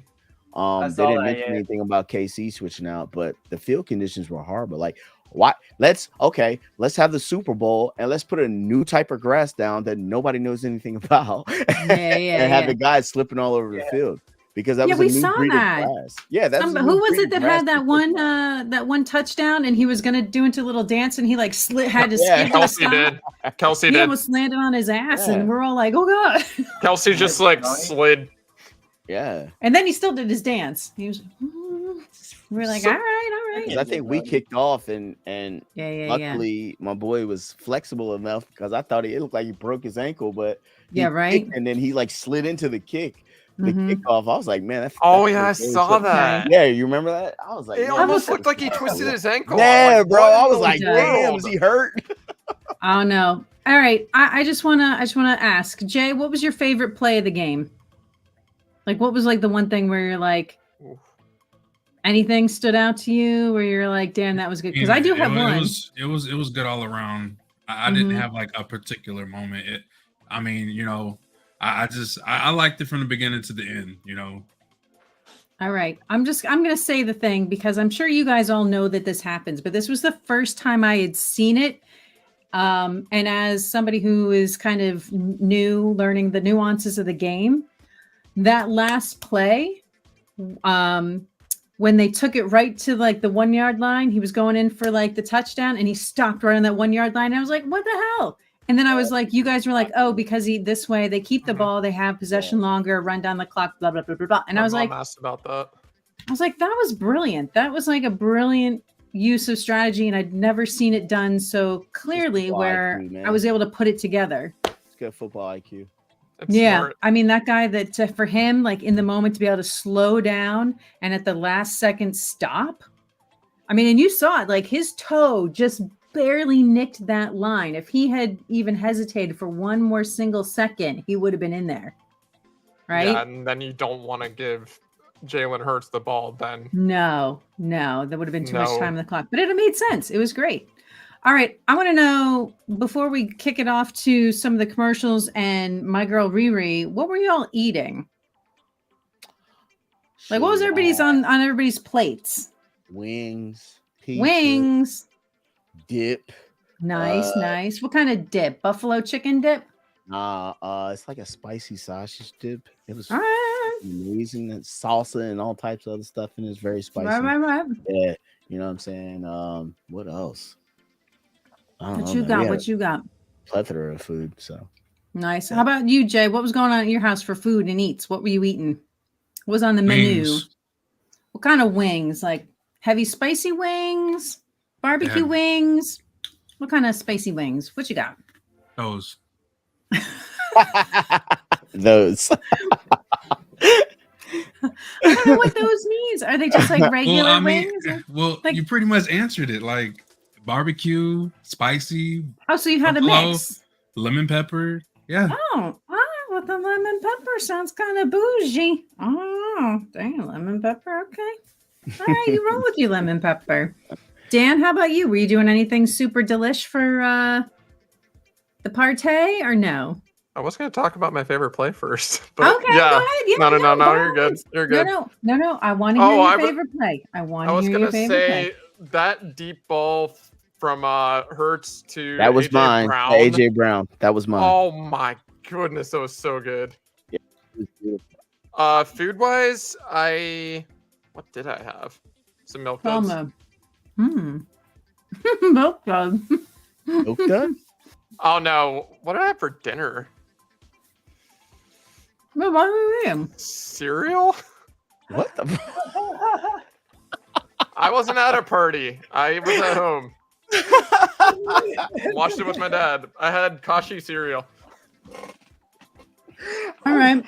They didn't mention anything about KC switching out, but the field conditions were horrible. Like, why? Let's have the Super Bowl and let's put a new type of grass down that nobody knows anything about, and have the guys slipping all over the field because that was a new breed of grass. Yeah, that's who was it that had that one touchdown and he was gonna do into a little dance and he like had to skip. Kelsey did. He almost landed on his ass and we're all like, oh god. Kelsey just like slid. Yeah. And then he still did his dance. He was we're like, all right. I think we kicked off and luckily my boy was flexible enough because I thought it looked like he broke his ankle, but and then he like slid into the kick. The kickoff, I was like, man. I saw that. Yeah, you remember that? I was like, it almost looked like he twisted his ankle. Yeah, bro. I was like, damn, is he hurt? Oh no. All right. I just wanna ask, Jay, what was your favorite play of the game? Like, what was like the one thing where you're like, anything stood out to you where you're like, damn, that was good? Because I do have one. It was good all around. I didn't have like a particular moment. I liked it from the beginning to the end, All right. I'm going to say the thing because I'm sure you guys all know that this happens, but this was the first time I had seen it. And as somebody who is kind of new, learning the nuances of the game, that last play, when they took it right to like the 1 yard line, he was going in for like the touchdown and he stopped right on that 1 yard line. I was like, what the hell? And then I was like, you guys were like, oh, because this way they keep the ball, they have possession longer, run down the clock, blah, blah, blah, blah, blah. And My I was mom like, asked about that. that was brilliant. That was like a brilliant use of strategy. And I'd never seen it done so clearly football where IQ, man. I was able to put it together. It's good football IQ. It's Yeah. smart. I mean, that guy that for him, like in the moment to be able to slow down and at the last second stop. I mean, and you saw it, like his toe just barely nicked that line. If he had even hesitated for one more single second, he would have been in there. Right? Yeah, and then you don't want to give Jalen Hurts the ball then. No, that would have been too much No. time on the clock, but it made sense. It was great. All right. I want to know before we kick it off to some of the commercials and my girl Riri, what were y'all eating? Like, what was everybody's on everybody's plates? Wings, pizza, Wings. dip. Nice. What kind of dip? Buffalo chicken dip? It's like a spicy sausage dip. It was All right. amazing. And salsa and all types of other stuff, and it's very spicy. Right. Yeah, you know what I'm saying. What else? I don't What know, you man. got? We had What you got? plethora of food. So Nice. How about you, Jay? What was going on at your house for food and eats? What were you eating? What was on the menu? Wings. What kind of wings? Like heavy spicy wings? Barbecue Yeah. wings? What kind of spicy wings? What you got? Those. those. I don't know what those means. Are they just like regular wings? Like- you pretty much answered it. Like barbecue, spicy, Oh, so you've had a Buffalo. mix. lemon pepper. Yeah. Oh, with the lemon pepper sounds kind of bougie. Oh, dang, lemon pepper. Okay. All right, you roll with your lemon pepper. Dan, how about you? Were you doing anything super delish for the partay or no? I was going to talk about my favorite play first. But Okay, yeah. go ahead. Yeah, No, go you're good. ahead. You're good. No. I want to hear Oh, your I was- favorite play. I want I to was hear going your to favorite play. say that deep ball from Hurts to That was AJ mine. Brown. AJ Brown. That was mine. Oh my goodness, that was so good. It was beautiful. Food wise, what did I have? Some milk duds. Elmo. Milk dud. Milk dud? Oh no, what did I have for dinner? Well, what are we doing? Cereal? What the? I wasn't at a party. I was at home. Watched it with my dad. I had Kashi cereal. All right.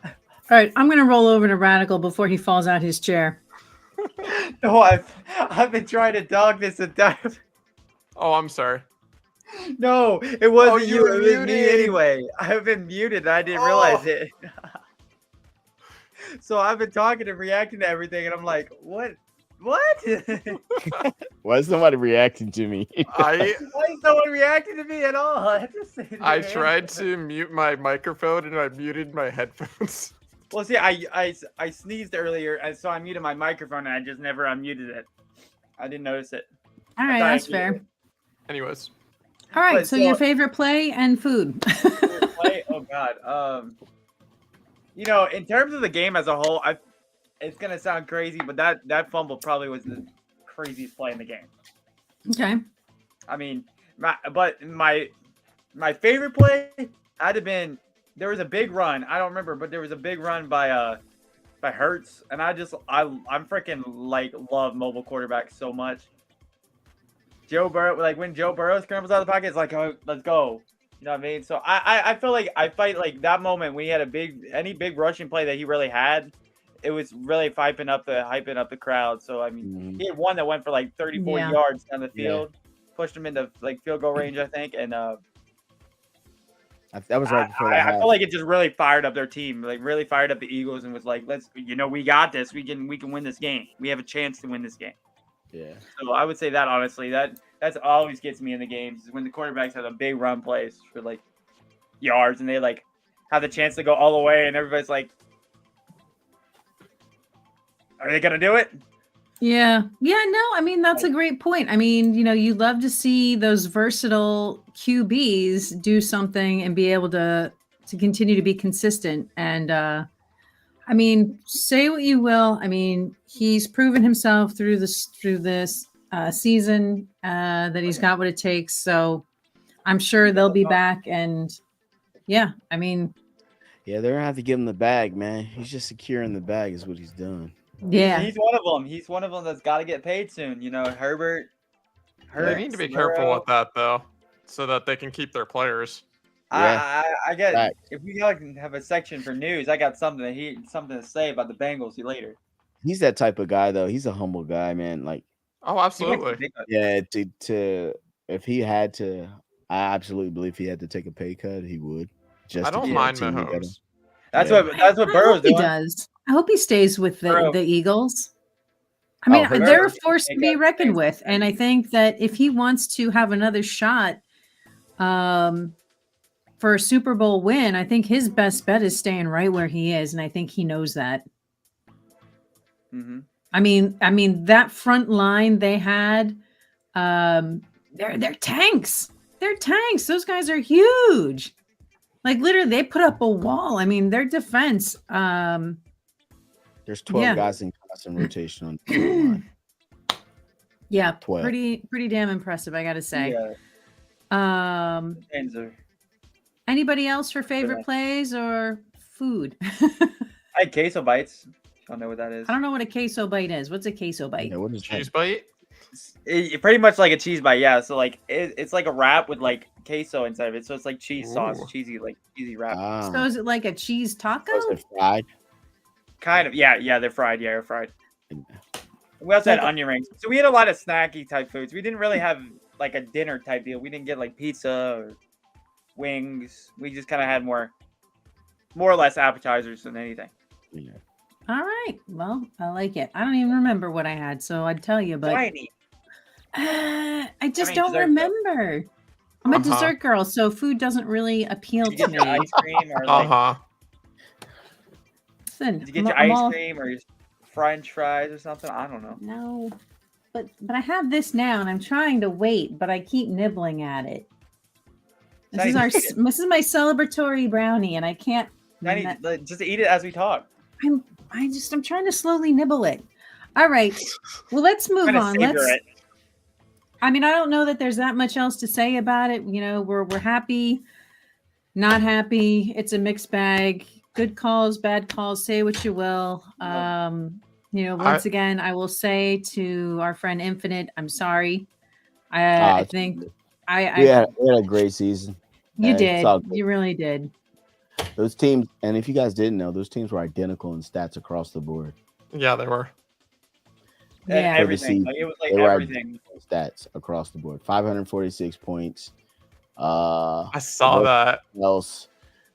All right. I'm going to roll over to Radical before he falls out his chair. No, I've been trying to dog this entire. Oh, I'm sorry. No, it wasn't you you. were It was me muted. anyway. I've been muted. I didn't realize it. So I've been talking and reacting to everything, and I'm like, what? What? Why is nobody reacting to me? I Why is no one reacting to me at all? I just sitting I there. tried to mute my microphone and I muted my headphones. Well, see, I sneezed earlier, and so I muted my microphone, and I just never unmuted it. I didn't notice it. All right. thought I That's muted fair. it. Anyways, All right. But So your so- favorite play and food. Play? Oh God. You know, in terms of the game as a whole, it's gonna sound crazy, but that fumble probably was the craziest play in the game. Okay. I mean, my favorite play had have been there was a big run. I don't remember, but there was a big run by Hurts, and I'm freaking like love mobile quarterbacks so much. Joe Burrow, like when Joe Burrow scrambles out of the pocket, it's like, oh, let's go. You know what I mean? So I feel like I fight like that moment when he had any big rushing play that he really had. It was really hyping up the crowd. So I mean, he had one that went for like 34 Yeah. yards down the Yeah. field, pushed him into like field goal range, I think, and That was right before I that. feel like it just really fired up their team, like really fired up the Eagles, and was like, we got this. We can win this game. We have a chance to win this game. Yeah. So I would say that honestly, that's always gets me in the games is when the quarterbacks have a big run plays for like yards, and they like have the chance to go all the way, and everybody's like, are they gonna do it? Yeah. Yeah. No, I mean, that's a great point. I mean, you love to see those versatile QBs do something and be able to continue to be consistent. And, I mean, say what you will. I mean, he's proven himself through this season that he's got what it takes. So I'm sure they'll be back. And yeah, I mean, Yeah, they're gonna have to give him the bag, man. He's just securing the bag, is what he's doing. yeah. He's one of them. He's one of them that's got to get paid soon. Herbert. They need to be careful with that though, so that they can keep their players. I get Right. if we can have a section for news, I got something to say about the Bengals later. He's that type of guy, though. He's a humble guy, man. Like, Oh, He went to absolutely. big guys. yeah, to if he had to, I absolutely believe he had to take a pay cut, he would. Just I to don't keep mind the team together. Mahomes. That's Yeah. what I Burrow's hope he doing. does. I hope he stays with Burrow. the Eagles. I Oh, mean, Herbert. they're a force to Take be out reckoned things. with, and I think that if he wants to have another shot for a Super Bowl win, I think his best bet is staying right where he is, and I think he knows that. Mm-hmm. I mean that front line they had, they're tanks. They're tanks. Those guys are huge. Like literally, they put up a wall. I mean, their defense. There's 12 Yeah. guys in constant rotation on the line. Yeah, 12. pretty damn impressive, I gotta say. Yeah, Um, anybody else for favorite plays or food? I had queso bites. I don't know what that is. I don't know what a queso bite is. What's a queso bite? Yeah, what is Cheese that? bite. Pretty much like a cheese bite, yeah. So like it's like a wrap with like queso inside of it. So it's like cheese sauce, Ooh. cheesy wrap. Ah, So is it like a cheese taco? was it fried? Kind of, yeah. They're fried, yeah, they're fried. And- We also had Like- onion rings. So we had a lot of snacky type foods. We didn't really have like a dinner type deal. We didn't get like pizza or wings. We just kind of had more or less appetizers than anything. Yeah. All right. Well, I like it. I don't even remember what I had, so I'd tell you, but Tiny. I just mean, don't dessert, though. remember. I'm a Uh-huh. dessert girl, so food doesn't really appeal Did you to get your me. ice cream or like, Listen, did you get I'm- your I'm ice all- cream or your French fries or something? I don't know. No, but I have this now, and I'm trying to wait, but I keep nibbling at it. This is Tiny, our just eat it. this is my celebratory brownie, and I can't. Tiny, just eat it as we talk. I'm trying to slowly nibble it. All right. Well, let's move Trying to on. savor Let's. it. I mean, I don't know that there's that much else to say about it. You know, we're happy, not happy. It's a mixed bag. Good calls, bad calls. Say what you will. You know, once again, I will say to our friend Infinite, I'm sorry. I it's think good. I we had a great season. you it's did. all good. You really did. Those teams, and if you guys didn't know, those teams were identical in stats across the board. Yeah, they were. And Yeah. everything. season. Like, it was like They were everything. Stats across the board. 546 points. I saw Both- that. Else,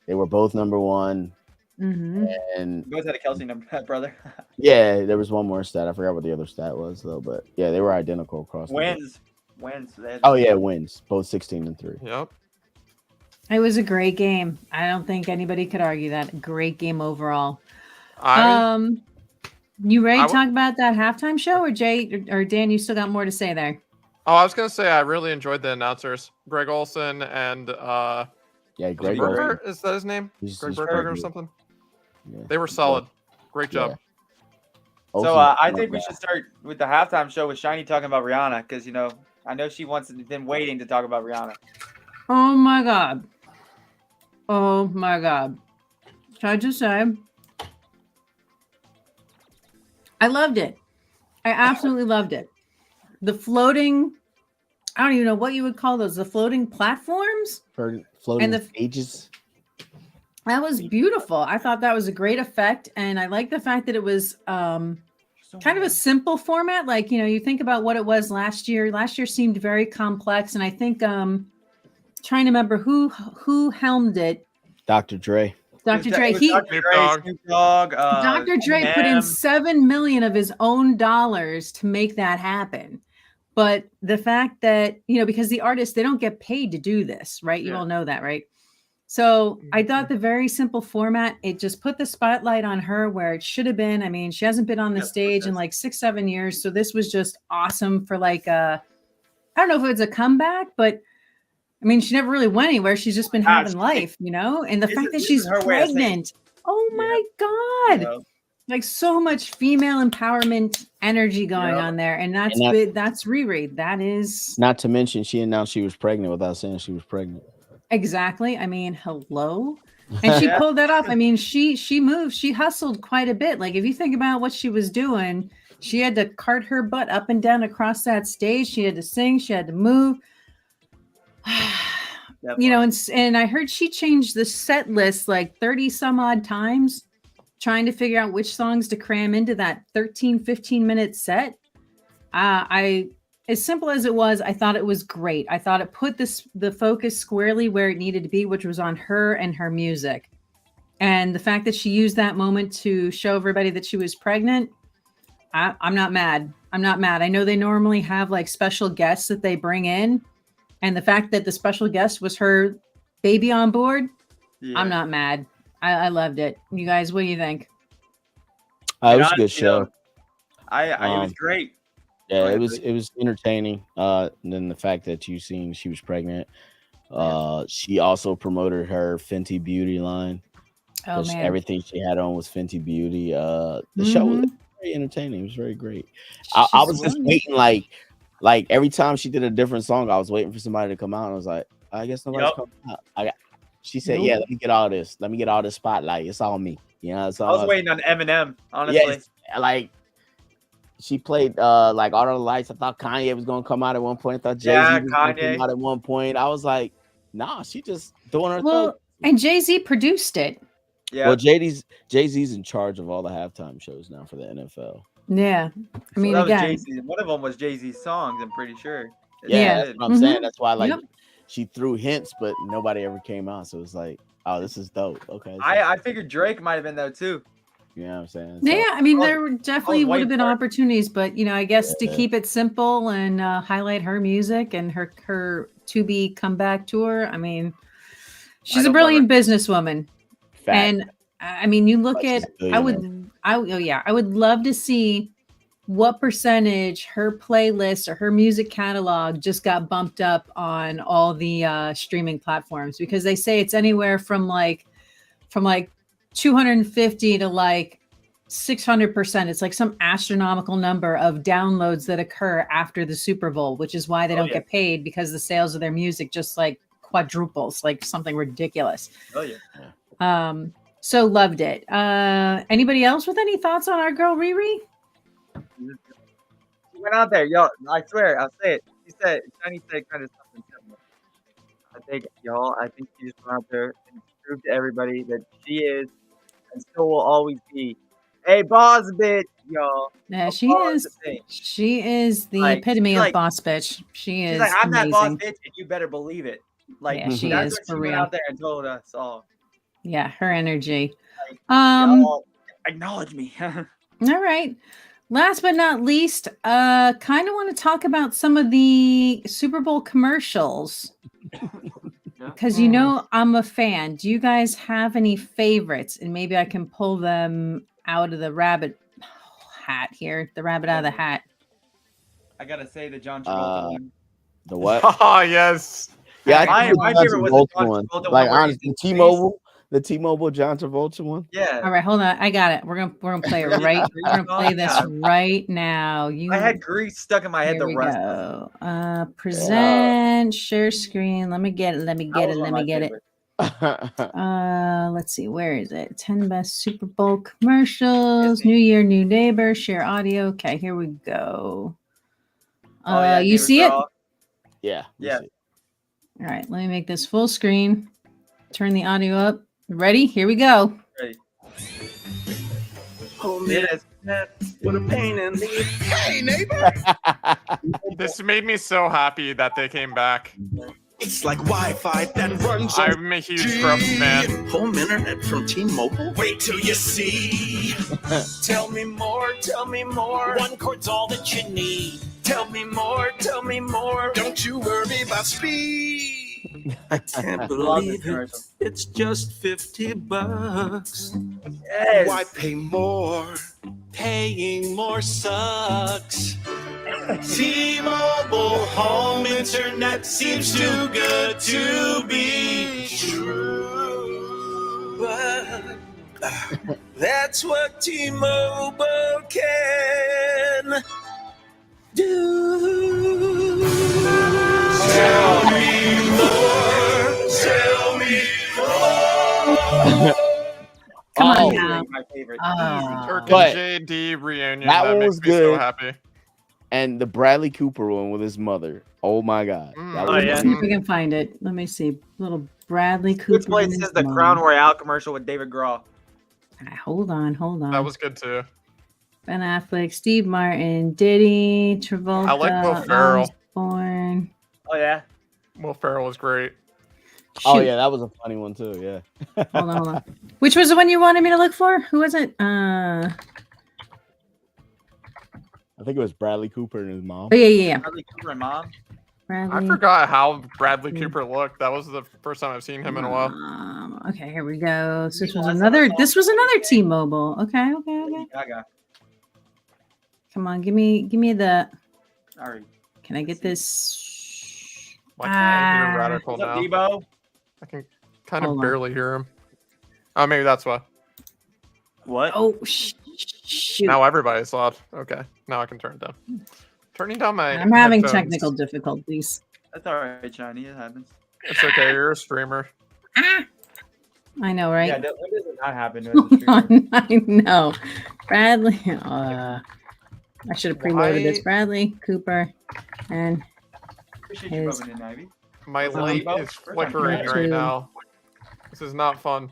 they were both number one. Hmm. And You both had a Kelsey number, brother. yeah, there was one more stat. I forgot what the other stat was though, but yeah, they were identical across the board. Wins. They had- Oh yeah, wins. Both 16-3. Yep. It was a great game. I don't think anybody could argue that. Great game overall. I You ready I to w- talk about that halftime show, or Jay or Dan? You still got more to say there? I was gonna say I really enjoyed the announcers, Greg Olson and Yeah, Greg. Berger. Olsen. Is that his name? He's Greg pretty Berger or good. something. Yeah. They were solid. Great job. Yeah. So Olsen's I not think we bad. should start with the halftime show with Shiny talking about Rihanna because I know she been waiting to talk about Rihanna. Oh my god! Oh my god! Should I just say, I loved it. I absolutely loved it. The floating, I don't even know what you would call those. The floating platforms. Floating the- ages. That was beautiful. I thought that was a great effect, and I like the fact that it was kind of a simple format. Like, you know, you think about what it was last year. Last year seemed very complex, and I think trying to remember who helmed it. Dr. Dre. Dr. It Dre. was He Dr. Snoop Dre, Dogg. Snoop Dogg, Dr. Dre put in Eminem. 7 million of his own dollars to make that happen. But the fact that, you know, because the artists, they don't get paid to do this, right? You Yeah. all know that, right? So I thought the very simple format, it just put the spotlight on her where it should have been. I mean, she hasn't been on the Yep, stage in yes. like 6-7 years. So this was just awesome for like I don't know if it was a comeback, but I mean, she never really went anywhere. She's just been Ah, having life, you know? And the This fact is- that this she's is her way of saying- pregnant. Oh Yeah. my God. Like so much female empowerment energy going Yeah. on there, and that's that's Riri. That is Not to mention, she announced she was pregnant without saying she was pregnant. exactly. I mean, hello, and she Yeah. pulled that off. I mean, she moved, she hustled quite a bit. Like if you think about what she was doing, she had to cart her butt up and down across that stage. She had to sing. She had to move. You know, and I heard she changed the set list like 30 some odd times, trying to figure out which songs to cram into that 15-minute set. I as simple as it was, I thought it was great. I thought it put the focus squarely where it needed to be, which was on her and her music. And the fact that she used that moment to show everybody that she was pregnant, I'm not mad. I'm not mad. I know they normally have like special guests that they bring in. And the fact that the special guest was her baby on board, Yeah. I'm not mad. I loved it. You guys, what do you think? It was a good show. It was great. Yeah, it was entertaining. And then the fact that you seen she was pregnant. She also promoted her Fenty Beauty line. Oh man, everything she had on was Fenty Beauty. The show was very entertaining. It was very great. I was just waiting, like every time she did a different song, I was waiting for somebody to come out. And I was like, I guess nobody's coming out. She said, "Yeah, let me get all this. Let me get all this spotlight. It's all me." You know, so I was waiting on Eminem, honestly. Yes, like she played like All the Lights. I thought Kanye was gonna come out at one point. I thought Jay-Z was gonna come out at one point. I was like, nah, she just doing her thing. And Jay-Z produced it. Yeah. Well, Jay-Z's in charge of all the halftime shows now for the NFL. Yeah. I mean, again, one of them was Jay-Z's songs, I'm pretty sure. Yeah. That's what I'm saying. That's why she threw hints, but nobody ever came out. So it was like, oh, this is dope. Okay. I figured Drake might have been though too. You know what I'm saying? So, I mean, there definitely would have been opportunities, but I guess to keep it simple and highlight her music and her to be comeback tour. I mean, she's a brilliant businesswoman. Fact. And I mean, you look at, I would love to see what percentage her playlist or her music catalog just got bumped up on all the streaming platforms, because they say it's anywhere from like 250 to like 600%. It's like some astronomical number of downloads that occur after the Super Bowl, which is why they don't get paid, because the sales of their music just like quadruples, like something ridiculous. Oh yeah. So loved it. Anybody else with any thoughts on our girl Riri? She went out there, y'all. I swear, I'll say it. Shiny said kind of something similar. I think she just went out there and proved to everybody that she is and still will always be a boss bitch, y'all. Yeah, she is. She is the epitome of boss bitch. She's like, I'm that boss bitch, and you better believe it. Like, yeah, she that's is what for she real. went out there and told us all. Yeah, her energy. Y'all acknowledge me. All right. Last but not least, kind of want to talk about some of the Super Bowl commercials, because I'm a fan. Do you guys have any favorites? And maybe I can pull them out of the rabbit hat here. The rabbit out of the hat. I gotta say the John Travolta one. The what? Oh yes. Yeah, my favorite was the John Travolta one. Like honestly, the T-Mobile John Travolta one. Yeah. All right, hold on. I got it. We're gonna play it right. We're gonna play this right now. I had Grease stuck in my head. Here we go. Present, share screen. Let me get it. Let me get it. Let's see. Where is it? 10 best Super Bowl commercials. New Year, new neighbor. Share audio. Okay, here we go. You see it? Yeah. Yeah. All right. Let me make this full screen. Turn the audio up. Ready? Here we go. Ready. What a pain in the hey neighbor. This made me so happy that they came back. It's like Wi-Fi that runs. I'm a huge Scrubs fan. Home internet from T-Mobile. Wait till you see. Tell me more. Tell me more. One cord's all that you need. Tell me more. Tell me more. Don't you worry about speed. I can't believe it. It's just $50. Yes. Why pay more? Paying more sucks. T-Mobile home internet seems too good to be true. But That's what T-Mobile can do. Tell me more. Tell me more. Come on Oh, now. My favorite. Turk and But JD reunion. that That, one makes was me so good. happy. and the Bradley Cooper one with his mother. Oh my god. Mm. That Oh, was yeah. Let's see if we can find it. Let me see. Little Bradley Cooper. This place and is his the mom. Crown Royale commercial with David Graw. Hold on. That was good too. Ben Affleck, Steve Martin, Diddy, Travolta. I like Will Ferrell. Osborne. Oh yeah. Will Ferrell was great. Oh Shoot. yeah, that was a funny one too. Yeah. Hold on. Which was the one you wanted me to look for? Who was it? I think it was Bradley Cooper and his mom. Oh yeah. Bradley Cooper and mom. Bradley. I forgot how Bradley Mm. Cooper looked. That was the first time I've seen him in a while. Okay, here we go. So this was Meanwhile, another. someone This was saw- another T-Mobile. Okay. Lady Gaga. Come on, give me the. Sorry. Can I get this? Why can't I hear Ah. Radical What's up, now? Debo? I can kind of Hold on. barely hear him. Oh, maybe that's why. What? Oh shoot! Now everybody's loud. Okay, now I can turn it down. Turning down my. I'm having headphones. technical difficulties. That's all right, Johnny. It happens. It's okay. You're a streamer. I know, right? Yeah, when does it not happen to us? I know. Bradley. I should have preloaded this. Why- Bradley Cooper, and Appreciate you His- rubbing in, Ivy. My light Debo, is first time flickering hearing right it. now. This is not fun.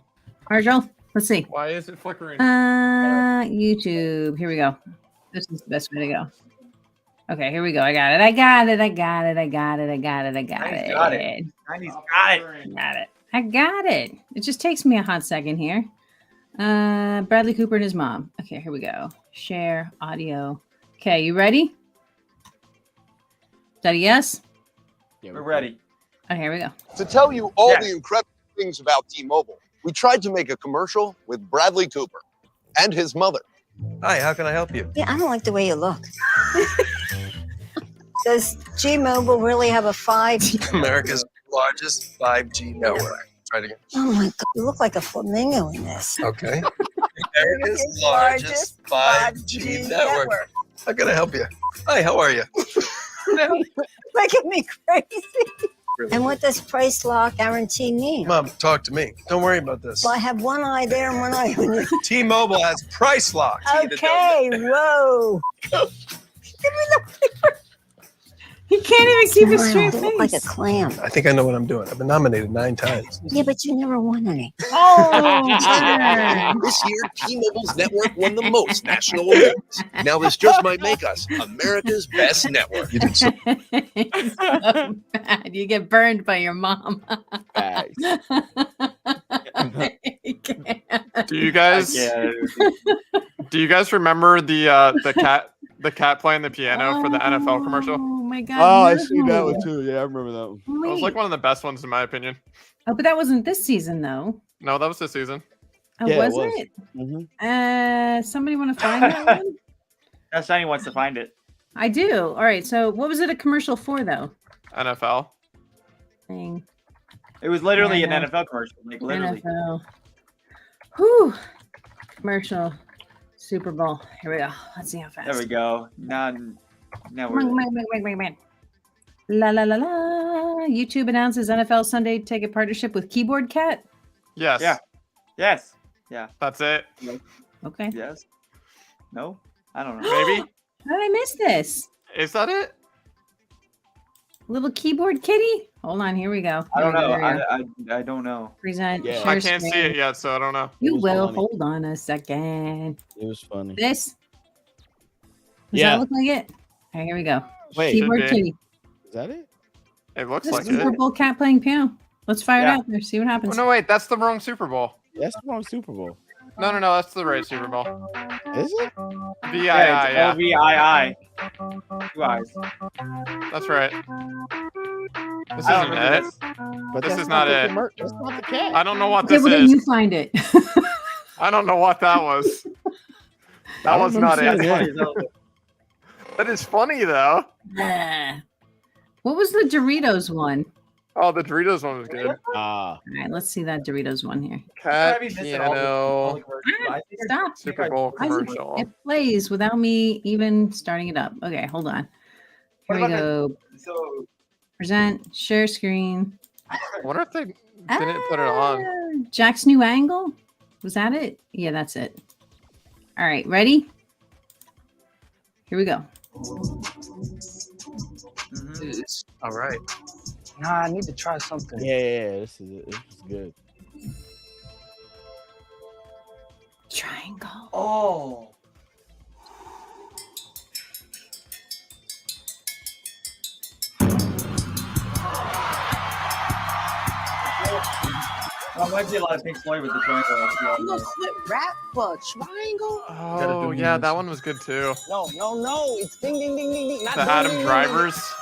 Argel. Let's see. Why is it flickering? YouTube. Here we go. This is the best way to go. Okay, here we go. I got it. I got it. Nice, got it. I got it. It just takes me a hot second here. Bradley Cooper and his mom. Okay, here we go. Share audio. Okay, you ready? Is that a yes? Yeah, We're ready. Okay, here we go. To tell you all Yes. the incredible things about T-Mobile, we tried to make a commercial with Bradley Cooper and his mother. Hi, how can I help you? Yeah, I don't like the way you look. Does G-Mobile really have a 5G? America's largest 5G network. Try it again. Oh my God, you look like a flamingo in this. Okay. America's largest 5G network. How can I help you? Hi, how are you? Making me crazy. And what does price lock guarantee mean? Mom, talk to me. Don't worry about this. Well, I have one eye there and one eye on you. T-Mobile has price lock. Okay, whoa. He can't even keep a Wow, straight you look like a face. clam. I think I know what I'm doing. I've been nominated 9 times. Yeah, but you never won any. Oh, darn. This year, T-Mobile's network won the most national awards. Now this just might make us America's best network. You did so. It's so bad. You get burned by your mom. Facts. You can't. Do you guys? Yeah. Do you guys remember the cat playing the piano for the NFL commercial? Oh my god! Oh, I no. see that one too. Yeah, I remember that one. That was like Wait. one of the best ones in my opinion. Oh, but that wasn't this season though. No, that was this season. Oh, Yeah, it was was. it? Mm-hmm. Somebody want to find that one? Shiny wants to find it. I do. All right. So, what was it a commercial for though? NFL. Thing. It was literally Yeah. an NFL commercial. Like literally. NFL. Whew. Commercial. Super Bowl. Here we go. Let's see how fast. There we go. Now Come we're on. La la la la. YouTube announces NFL Sunday ticket partnership with Keyboard Cat. Yes. Yeah. Yes. That's it. Okay. Yes. No. I don't know. Maybe. How did I miss this? Is that it? Little keyboard kitty? Hold on, here we go. I don't Here we know. go, here we go. I don't know. Present. Yeah. share I can't see screen. it yet, so I don't know. You It was will. funny. Hold on a second. It was funny. This? Does Yeah. that look like it? Okay, here we go. Wait, Keyboard Should be. kitty. is that it? It looks This like Super it. Bowl cat playing piano. Let's fire it Yeah. out there. See what Oh, happens. no, wait, that's the wrong Super Bowl. That's the wrong Super Bowl. No, that's the right Super Bowl. Is it? VII, Yeah, yeah. it's LVII. 2 eyes. That's right. This I don't isn't remember it. this. But This that's is not the it. That's not the cat. I don't know what Okay, this well, then is. you find it. I don't know what that was. That I was remember not seeing it. it. That is funny though. What was the Doritos one? Oh, the Doritos one was good. All right, let's see that Doritos one here. Cat Maybe missing all the piano. commercials. I think Stop. Super Bowl Why is it- commercial. It plays without me even starting it up. Okay, hold on. Here we What about go. So Present, share screen. I wonder if they didn't put it on. Ah, Jack's new angle. Was that it? Yeah, that's it. All right, ready? Here we go. All right. Nah, I need to try something. Yeah, this is good. Triangle. oh. I might see a lot of Pink Floyd with the triangle. Rap for triangle? Oh, yeah, that one was good too. No. It's ding, ding, ding, ding, ding. Not The ding, Adam ding, ding, Drivers.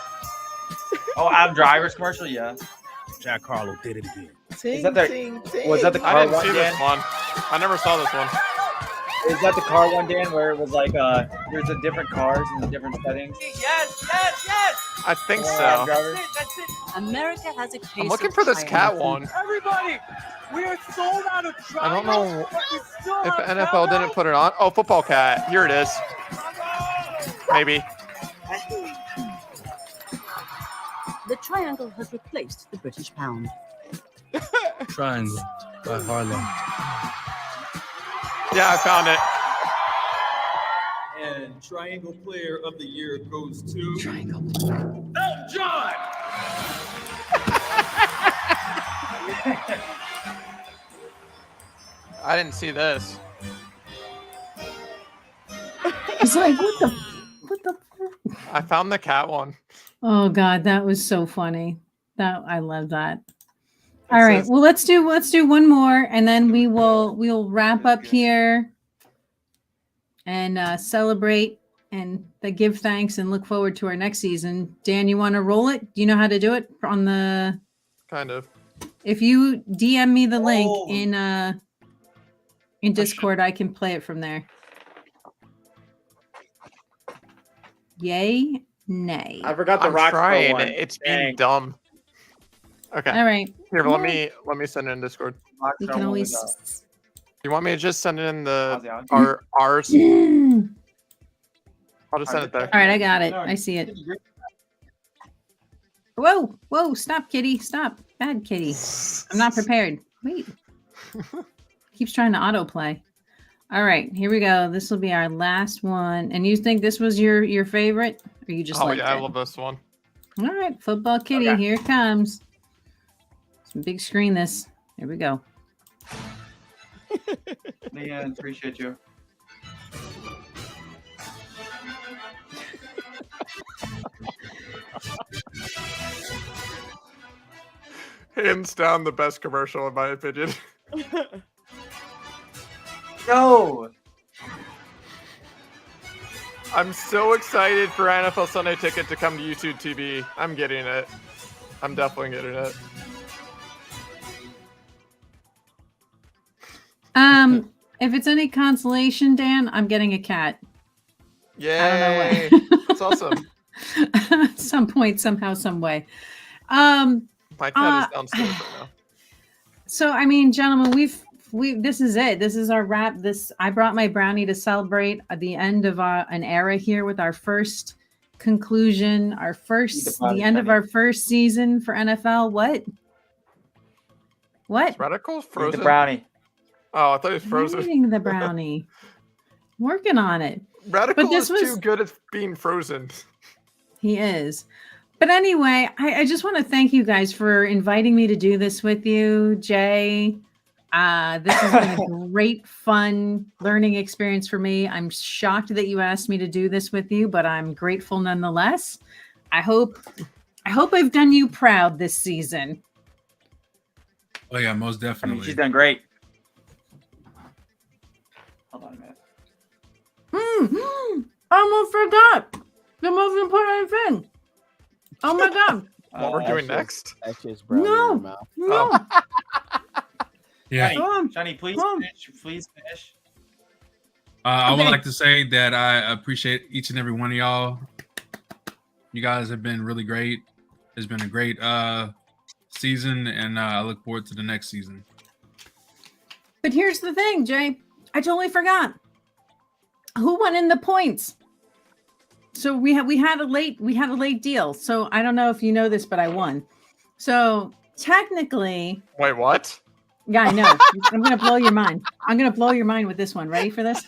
Oh, Adam Driver's commercial, yeah. Jack Harlow did it again. ding. Is that the- Ting, ting, Was that the I car didn't one, see this Dan? one. I never saw this one. Is that the car one, Dan, where it was like there's a different cars and the different settings? Yes. I think Adam so. Driver? That's it. America has a case I'm looking of for this cat triangle. one. Everybody, we are sold out of I don't know but we still if have NFL didn't put it on. Oh, Football Cat. Here it is. Maybe. The triangle has replaced the British pound. Triangle by Harlow. Yeah, I found it. And Triangle Player of the Year goes to Triangle. Elton John. I didn't see this. It's like, what the? I found the cat one. Oh God, that was so funny. I love that. All right, well let's do one more, and then we'll wrap up here and celebrate and give thanks and look forward to our next season. Dan, you want to roll it? Do you know how to do it on the? Kind of. If you DM me the link in Discord, I can play it from there. Yay, nay. I forgot the I'm rock trying. one. It's Dang. being dumb. Okay. All right. Here, let me send it in Discord. You can always. You want me to just send it in How's it the on? ours? All I'll just send it there. right, I got it. I see it. Whoa, stop, kitty. Stop. Bad kitty. I'm not prepared. Wait. Keeps trying to autoplay. All right, here we go. This will be our last one. And you think this was your favorite? Or you just Oh liked yeah, I it? love this one. All right, football kitty, Okay. here it comes. Some big screen this. Here we go. Yeah, appreciate you. Hands down, the best commercial in my opinion. No. I'm so excited for NFL Sunday Ticket to come to YouTube TV. I'm getting it. I'm definitely getting it. If it's any consolation, Dan, I'm getting a cat. Yay! I don't know That's awesome. At some point, somehow, some way. My cat is downstairs right now. So I mean, gentlemen, this is it. This is our wrap. I brought my brownie to celebrate at the end of an era here with our first conclusion, the end of our first season for NFL. What? Radical's Eat frozen. the brownie. Oh, I thought he was I'm frozen. eating the brownie. Working on it. Radical this is was- too good at being frozen. He is. But anyway, I just want to thank you guys for inviting me to do this with you, Jay. This has been a great, fun learning experience for me. I'm shocked that you asked me to do this with you, but I'm grateful nonetheless. I hope I've done you proud this season. Oh yeah, most I mean, definitely. she's done great. Hold on a minute. I almost forgot the most important thing. Oh my god! What we're doing next? That's just brownie in your mouth. No. Yeah. Johnny, please finish. Please finish. I would like to say that I appreciate each and every one of y'all. You guys have been really great. It's been a great season, and I look forward to the next season. But here's the thing, Jay. I totally forgot. Who won in the points? So we had a late deal. So I don't know if you know this, but I won. So technically, Wait, what? yeah, I know. I'm gonna blow your mind. I'm gonna blow your mind with this one. Ready for this?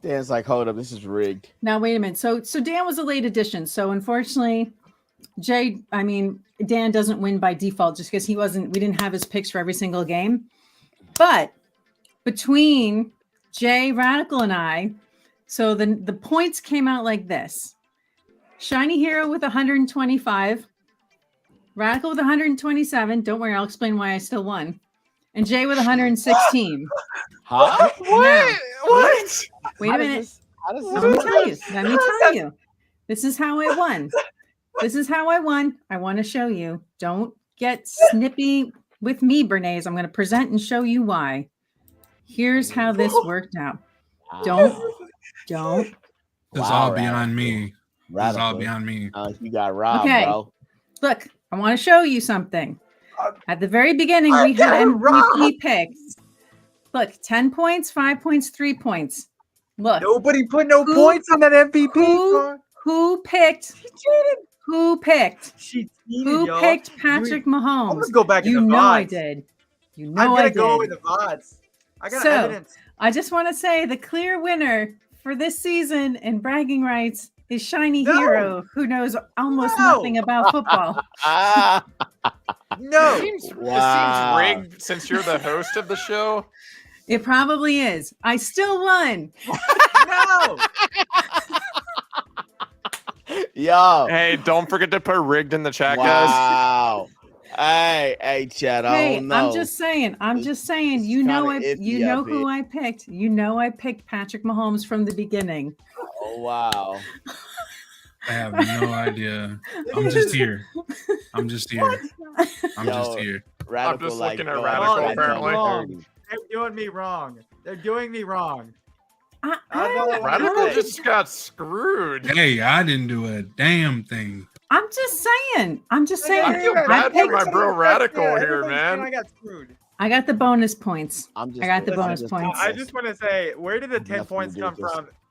Dan's like, hold up, this is rigged. Now wait a minute. So Dan was a late addition. So unfortunately, Dan doesn't win by default just because we didn't have his picks for every single game. But between Jay, Radical, and I, so the points came out like this: Shiny Hero with 125, Radical with 127. Don't worry, I'll explain why I still won. And Jay with 116. Huh? What? What? Wait a minute. How does Let me tell you. This is how I won. I want to show you. Don't get snippy with me, Bernays. I'm going to present and show you why. Here's how this worked out. Don't. It's all beyond me. It's all beyond me. You got robbed, Okay. bro. Look, I want to show you something. At the very beginning, we had MVP picks. Look, 10 points, 5 points, 3 points. Look. Nobody put no points on that MVP. Who picked? Who picked? She cheated, Who y'all. picked Patrick Mahomes? I'm gonna go back in You the know I VODs. did. You I'm know gonna I did. go with the VODs. I got So, evidence. I just want to say the clear winner for this season in bragging rights is Shiny Hero, who knows almost nothing about football. No. It seems Wow. rigged since you're the host of the show. It probably is. I still won. No. Yo. Hey, don't forget to put rigged in the chat, guys. Wow. Hey, Chad. I Hey, don't know. I'm just saying. You know, kinda you iffy know up who here. I picked. You know, I picked Patrick Mahomes from the beginning. Oh wow. I have no idea. I'm just here. I'm just here. I'm just here. Radical, just like, looking at yo, Radical, that's apparently. dirty. They're doing me wrong. They're doing me wrong. I That's all I wanted to Radical say. just got screwed. Hey, I didn't do a damn thing. I'm just saying. I feel bad for my bro Radical here, man. I got screwed. I got the bonus points. I'm just, I got the I'm bonus just- points. I just want to say, where did the 10 Nothing points to do come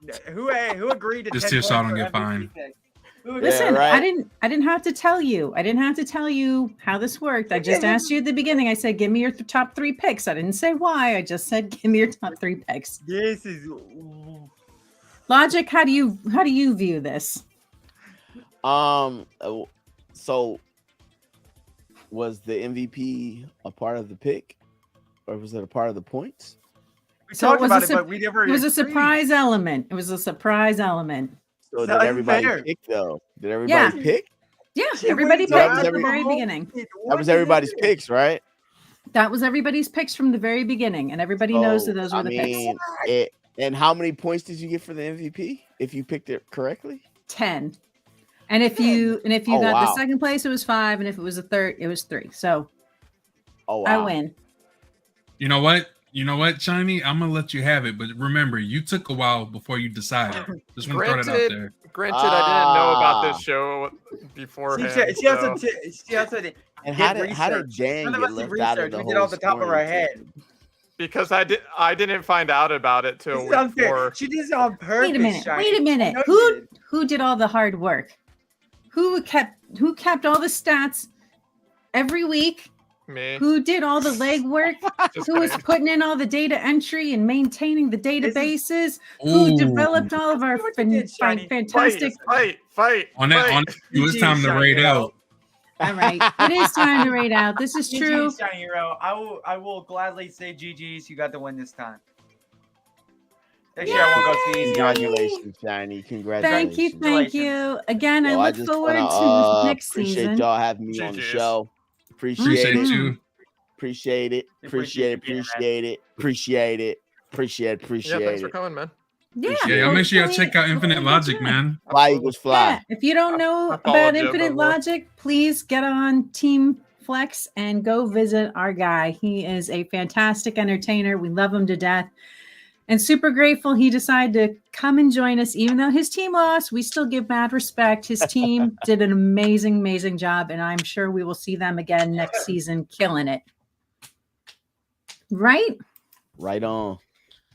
with from? Who agreed to Just 10 here points so I don't for get MVP fined. pick? Who agreed? Listen, right. I didn't have to tell you. I didn't have to tell you how this worked. I just asked you at the beginning. I said, "Give me your top 3 picks." I didn't say why. I just said, "Give me your top 3 picks." This is Logic, how do you view this? So was the MVP a part of the pick, or was it a part of the points? we So it talked was about a it, sup- but we never. It was a agreed. surprise element. It was a surprise element. So did Not everybody fair. pick though? Did everybody Yeah. pick? Yeah, Shit, everybody what picked are you at talking the about? very beginning. That was everybody's picks, right? That was everybody's picks from the very beginning, and everybody knows that those were the picks. And how many points did you get for the MVP if you picked it correctly? 10. And if you Oh, got the wow. second place, it was 5, and if it was a third, it was 3. So Oh wow. I win. You know what? Shiny? I'm gonna let you have it, but remember, you took a while before you decided. Just want to throw that out there. Granted, I didn't know about Ah. this show beforehand. She also so- did. And did how did research. Dan None of get us did left out of research. the We whole did off the top of our scoring head. system? because I didn't find out about it till This is week unfair. 4. She did this on purpose. Wait a minute. Shiny. Wait a minute. I know you did. Who did all the hard work? Who kept all the stats every week? Me. Who did all the legwork? Just Who was kidding. putting in all the data entry and maintaining the This is- databases? Who Ooh. developed all of our See what you did, Shiny. fantastic? Fight. On that, it's time to Shiny raid Hero. out. All right, it is time to rate out. This is true. GG's, Shiny Hero. I will gladly say GG's. You got the win this time. Next year I won't go too easy on you. Congratulations, Shiny. Congratulations. Thank you. Again, I Yo, look just forward wanna, to next appreciate season. y'all having me on the GGs. show. Appreciate Appreciate it. you. Appreciate it. Appreciate Appreciate it. you being here, Appreciate it. Appreciate it. Appreciate it. Yeah, Appreciate thanks for it. coming, man. Yeah, Yeah, y'all make sure y'all check out hopefully- Infinite Logic, man. Fly Eagles Yeah, fly. if you don't know I followed about you, Infinite but what- Logic, please get on Team Flex and go visit our guy. He is a fantastic entertainer. We love him to death. And super grateful he decided to come and join us. Even though his team lost, we still give mad respect. His team did an amazing, amazing job. And I'm sure we will see them again next season, killing it. Right? Right on.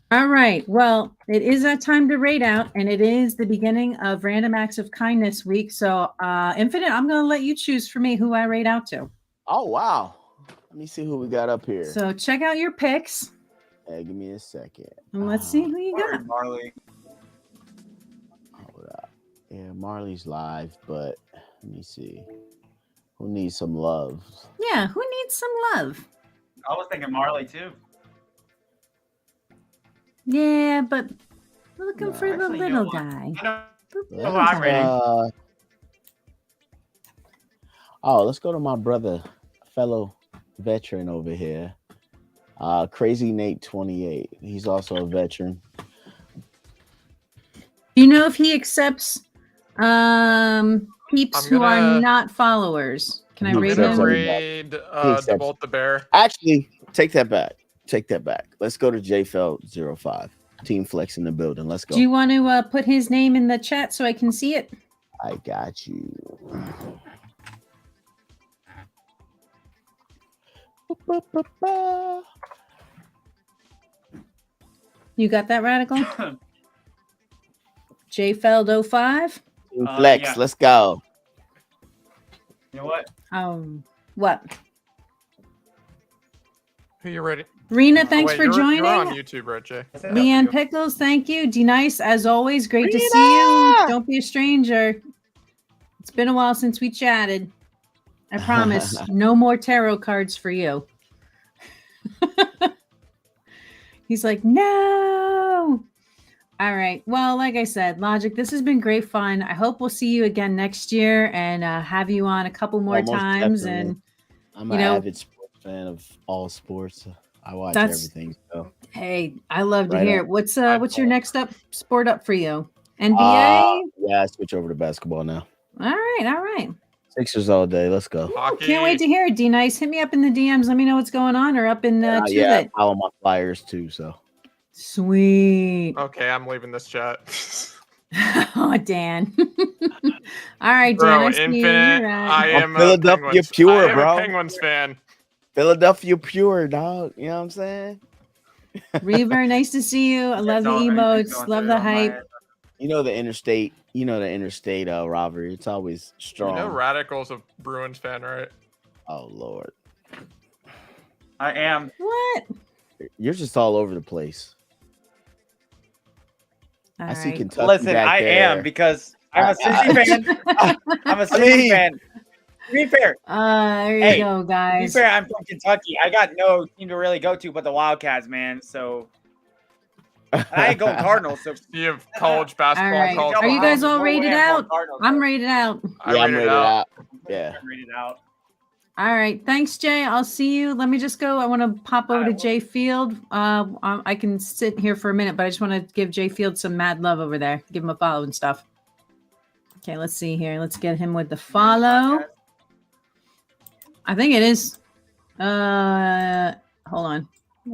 All right. Well, it is that time to rate out, and it is the beginning of Random Acts of Kindness week. So, Infinite, I'm going to let you choose for me who I rate out to. Oh, wow. Let me see who we got up here. So, check out your picks. Hey, give me a second. And let's see who you got. Marley. Hold up. Yeah, Marley's live, but let me see. Who needs some love? Yeah, who needs some love? I was thinking Marley too. Yeah, but we're looking No, for the actually, you little know what? guy. I know. Let's, I'm ready. let's go to my brother, fellow veteran over here. Crazy Nate 28. He's also a veteran. Do you know if he accepts peeps who are gonna- not followers? Can I He rate accepts him? everybody. Raid accepts- DeBolt the Bear. Actually, take that back. Take that back. Let's go to JFeld05. Team Flex in the building. Let's go. Do you want to put his name in the chat so I can see it? I got you. You got that, Radical? JFeld05? Team Flex, yeah. let's go. You know what? What? Who you ready? Rena, thanks for joining. You're on YouTube, right, Jay? Leanne Pickles, thank you. D Nice, as always, great to see you. Don't be a stranger. It's been a while since we chatted. I promise, no more tarot cards for you. He's like, no. All right. Well, like I said, Logic, this has been great fun. I hope we'll see you again next year and have you on a couple more Almost times. definitely. And I'm you an know- avid sports fan of all sports. I watch That's- everything. So hey, I love to Right hear on. it. What's your next sport up for you? NBA? yeah, I switch over to basketball now. All right. Sixers all day. Let's go. Hockey. Can't wait to hear it, D Nice. Hit me up in the DMs. Let me know what's going on, or up in yeah, I Tulip. follow my Flyers too. So Sweet. Okay, I'm leaving this chat. Oh, Dan. All right, Dan. Bro, I see you. Infinite. You're at- I am Philadelphia a Penguins. pure, I am bro. a Penguins fan. Philadelphia pure, dog. You know what I'm saying? Reaver, nice to see you. I love the emotes. Love the hype. You know the interstate. Rivalry. It's always strong. You know Radical's a Bruins fan, right? Oh Lord, I am. What? you're just all over the place. All I see right. Kentucky. Listen, back I there. am because I'm a Cincy fan. I'm a Cincy fan. To be fair, There you Hey, go, to be guys. fair, I'm from Kentucky. I got no team to really go to but the Wildcats, man. So I ain't going Cardinals. So You have college basketball. All right. College Are you football. guys all No way rated I'm going out? Cardinals, I'm so rated out. I Yeah, I'm rated rated out. out. Yeah. I'm rated out. All right. Thanks, Jay. I'll see you. Let me just go. I want to pop over to Jay Field. I can sit here for a minute, but I just want to give Jay Field some mad love over there. Give him a follow and stuff. Okay, let's see here. Let's get him with the follow. I think it is. Hold on.